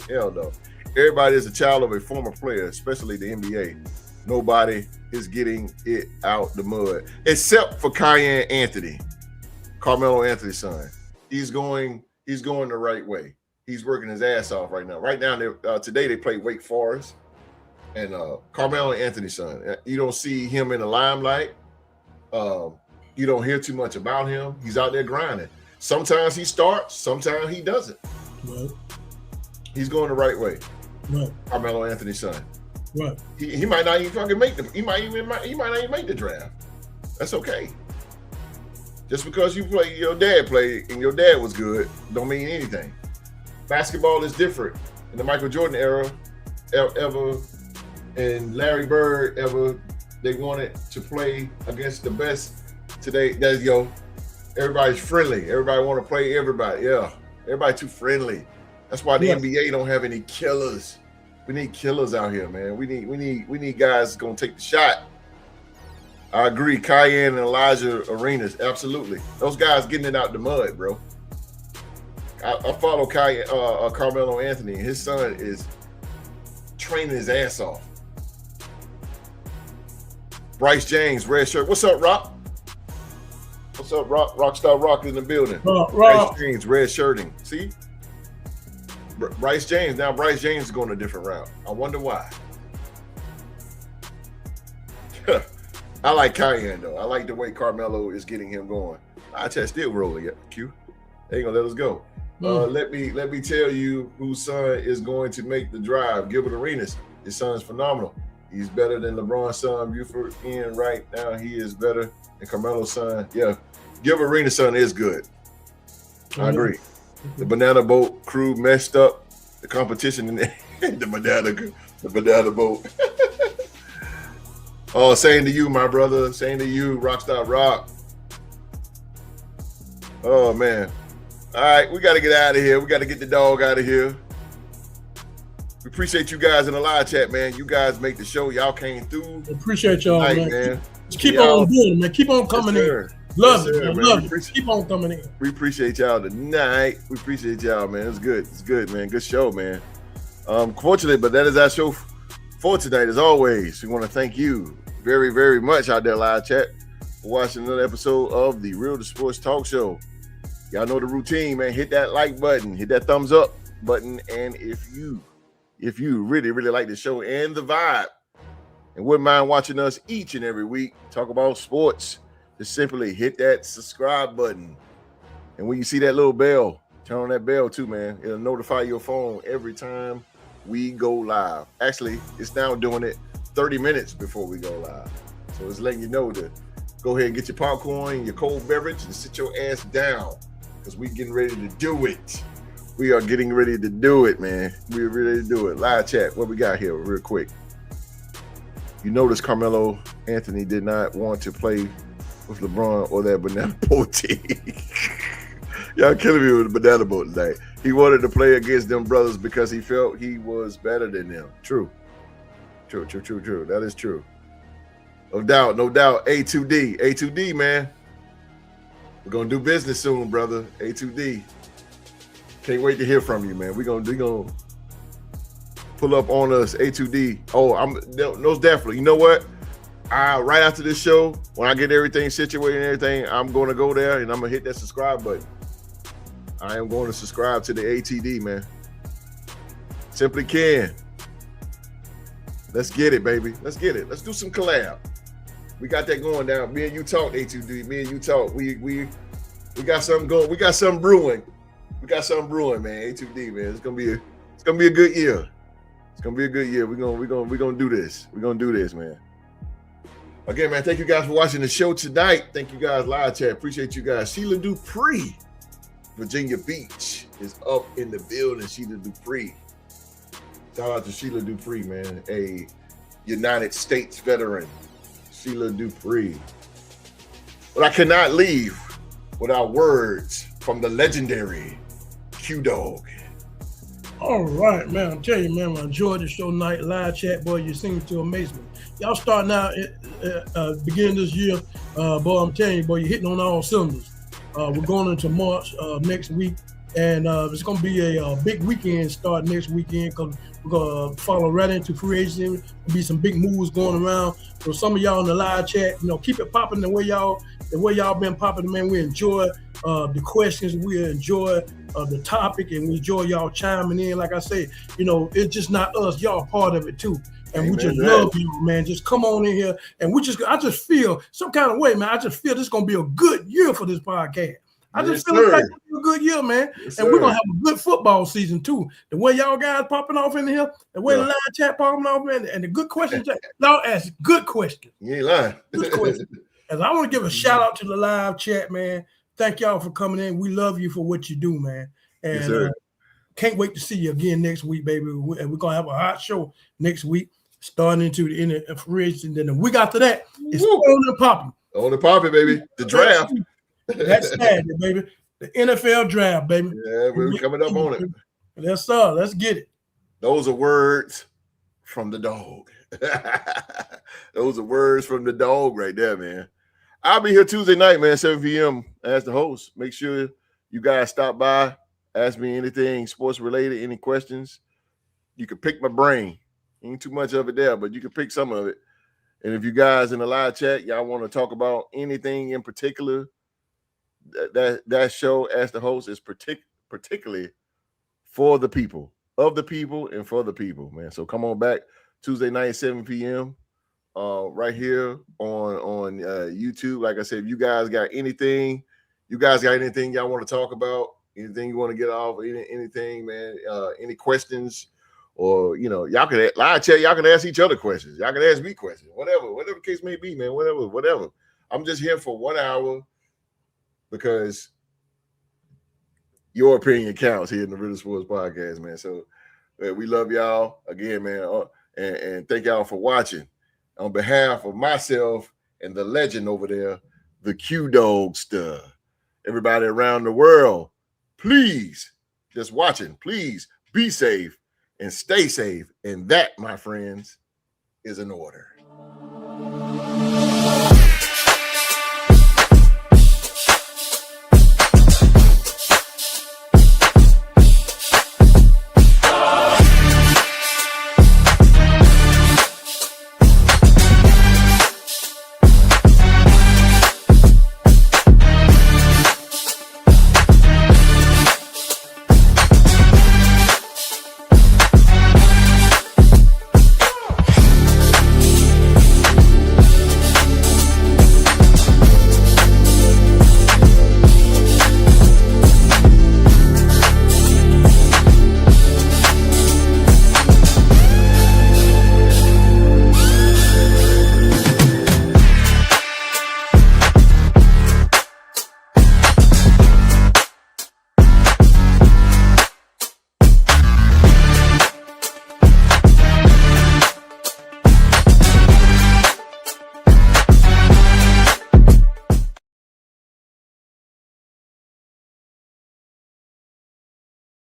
hell no. Everybody is a child of a former player, especially the NBA. Nobody is getting it out the mud except for Cyan Anthony, Carmelo Anthony's son. He's going the right way. He's working his ass off right now. Right now, today they play Wake Forest, and Carmelo Anthony's son. You don't see him in the limelight. You don't hear too much about him. He's out there grinding. Sometimes he starts, sometimes he doesn't. Right. He's going the right way. Right. Carmelo Anthony's son. Right. He might not even fucking make he might not even make the draft. That's okay. Just because your dad played and your dad was good, don't mean anything. Basketball is different. In the Michael Jordan era, ever, and Larry Bird ever, they wanted to play against the best. Today, everybody's friendly. Everybody want to play everybody. Yeah, everybody too friendly. That's why the NBA don't have any killers. We need killers out here, man. We need guys that's gonna take the shot. I agree. Cayenne and Elijah Arenas, absolutely. Those guys getting it out the mud, bro. I follow Carmelo Anthony. His son is training his ass off. Bryce James, red shirt. What's up, Rock? What's up, Rock? Rockstar Rock in the building. Bryce James, red shirting. See? Bryce James. Now Bryce James is going a different route. I wonder why. I like Cayenne, though. I like the way Carmelo is getting him going. I chat still rolling. Q. They ain't going to let us go. Let me tell you whose son is going to make the drive. Gilbert Arenas. His son is phenomenal. He's better than LeBron's son, Buford Ian right now. He is better than Carmelo's son. Yeah, Gilbert Arenas' son is good. I agree. The banana boat crew messed up the competition in the banana boat. Oh, saying to you, my brother. Saying to you, Rockstar Rock. Oh, man. All right, we got to get out of here. We got to get the dog out of here. We appreciate you guys in the live chat, man. You guys make the show. Y'all came through. Appreciate y'all, man. Just keep on doing it, man. Keep on coming in. Love it, man. Love it. Keep on coming in. We appreciate y'all tonight. We appreciate y'all, man. It's good. It's good, man. Good show, man. Fortunately, but that is our show for tonight. As always, we want to thank you very, very much out there, live chat, for watching another episode of the Real to Sports Talk Show. Y'all know the routine, man. Hit that like button, hit that thumbs up button, and if you really, really like the show and the vibe and wouldn't mind watching us each and every week talk about sports, just simply hit that subscribe button. And when you see that little bell, turn on that bell too, man. It'll notify your phone every time we go live. Actually, it's now doing it 30 minutes before we go live. So it's letting you know to go ahead and get your popcorn, your cold beverage, and sit your ass down because we're getting ready to do it. We are getting ready to do it, man. We're ready to do it. Live chat, what we got here real quick. You notice Carmelo Anthony did not want to play with LeBron or that banana boat team. Y'all killing me with the banana boat tonight. He wanted to play against them brothers because he felt he was better than them. True. That is true. No doubt. A2D, man. We're going to do business soon, brother. A2D. Can't wait to hear from you, man. We're gonna pull up on us, A2D. Oh, most definitely. You know what? Right after this show, when I get everything situated and everything, I'm going to go there and I'm going to hit that subscribe button. I am going to subscribe to the ATD, man. Simply can. Let's get it, baby. Let's get it. Let's do some collab. We got that going down. Me and you talk, A2D. Me and you talk. We got something going. We got something brewing. Man. A2D, man. It's gonna be a good year. It's gonna be a good year. We're gonna do this. We're gonna do this, man. Again, man, thank you guys for watching the show tonight. Thank you guys, live chat. Appreciate you guys. Sheila Dupree, Virginia Beach, is up in the building. Sheila Dupree. Shout out to Sheila Dupree, man. A United States veteran. Sheila Dupree. But I cannot leave without words from the legendary Q-Dog. All right, man. I'm telling you, man, I enjoyed the show tonight. Live chat, boy, you seem to amaze me. Y'all starting out at beginning this year, boy, I'm telling you, boy, you're hitting on all cylinders. We're going into March next week, and it's going to be a big weekend start next weekend because we're going to follow right into free agency. There'll be some big moves going around. So some of y'all in the live chat, keep it popping the way y'all been popping, man. We enjoy the questions. We enjoy the topic, and we enjoy y'all chiming in. Like I said, it's just not us. Y'all part of it too. And Amen, we just love you, man. Just come on in here. And I just feel some kind of way, man. I just feel this is going to be a good year for this podcast. I just feel it's like it's going to be a good year, man. Yes, and we're going to have a good football season too. The way y'all guys popping off in here, the way the live chat popping off, man, and the good questions. Y'all ask good questions. You ain't lying. Good questions. And I want to give a shout out to the live chat, man. Thank y'all for coming in. We love you for what you do, man. And yes, can't wait to see you again next week, baby. And we're going to have a hot show next week, starting into the free agency. And then the week after that, it's on and popping. On and popping, baby. The draft. That's Saturday, baby. The NFL draft, baby. Yeah, we're coming up on it. Let's get it. Those are words from the dog. Those are words from the dog right there, man. I'll be here Tuesday night, man, 7 p.m. as the host. Make sure you guys stop by. Ask me anything sports related, any questions. You can pick my brain. Ain't too much of it there, but you can pick some of it. And if you guys in the live chat, y'all want to talk about anything in particular, that show as the host is particularly for the people, of the people, and for the people, man. So come on back Tuesday night, 7 p.m. Right here on YouTube. Like I said, if you guys got anything y'all want to talk about, anything you want to get off, anything, man, any questions, or y'all can live chat, y'all can ask each other questions, y'all can ask me questions, whatever the case may be, man, whatever. I'm just here for 1 hour because your opinion counts here in the Real Sports Podcast, man. So we love y'all again, man, and thank y'all for watching. On behalf of myself and the legend over there, the Q-Dog Stud, everybody around the world, please, just watching, please be safe and stay safe. And that, my friends, is an order.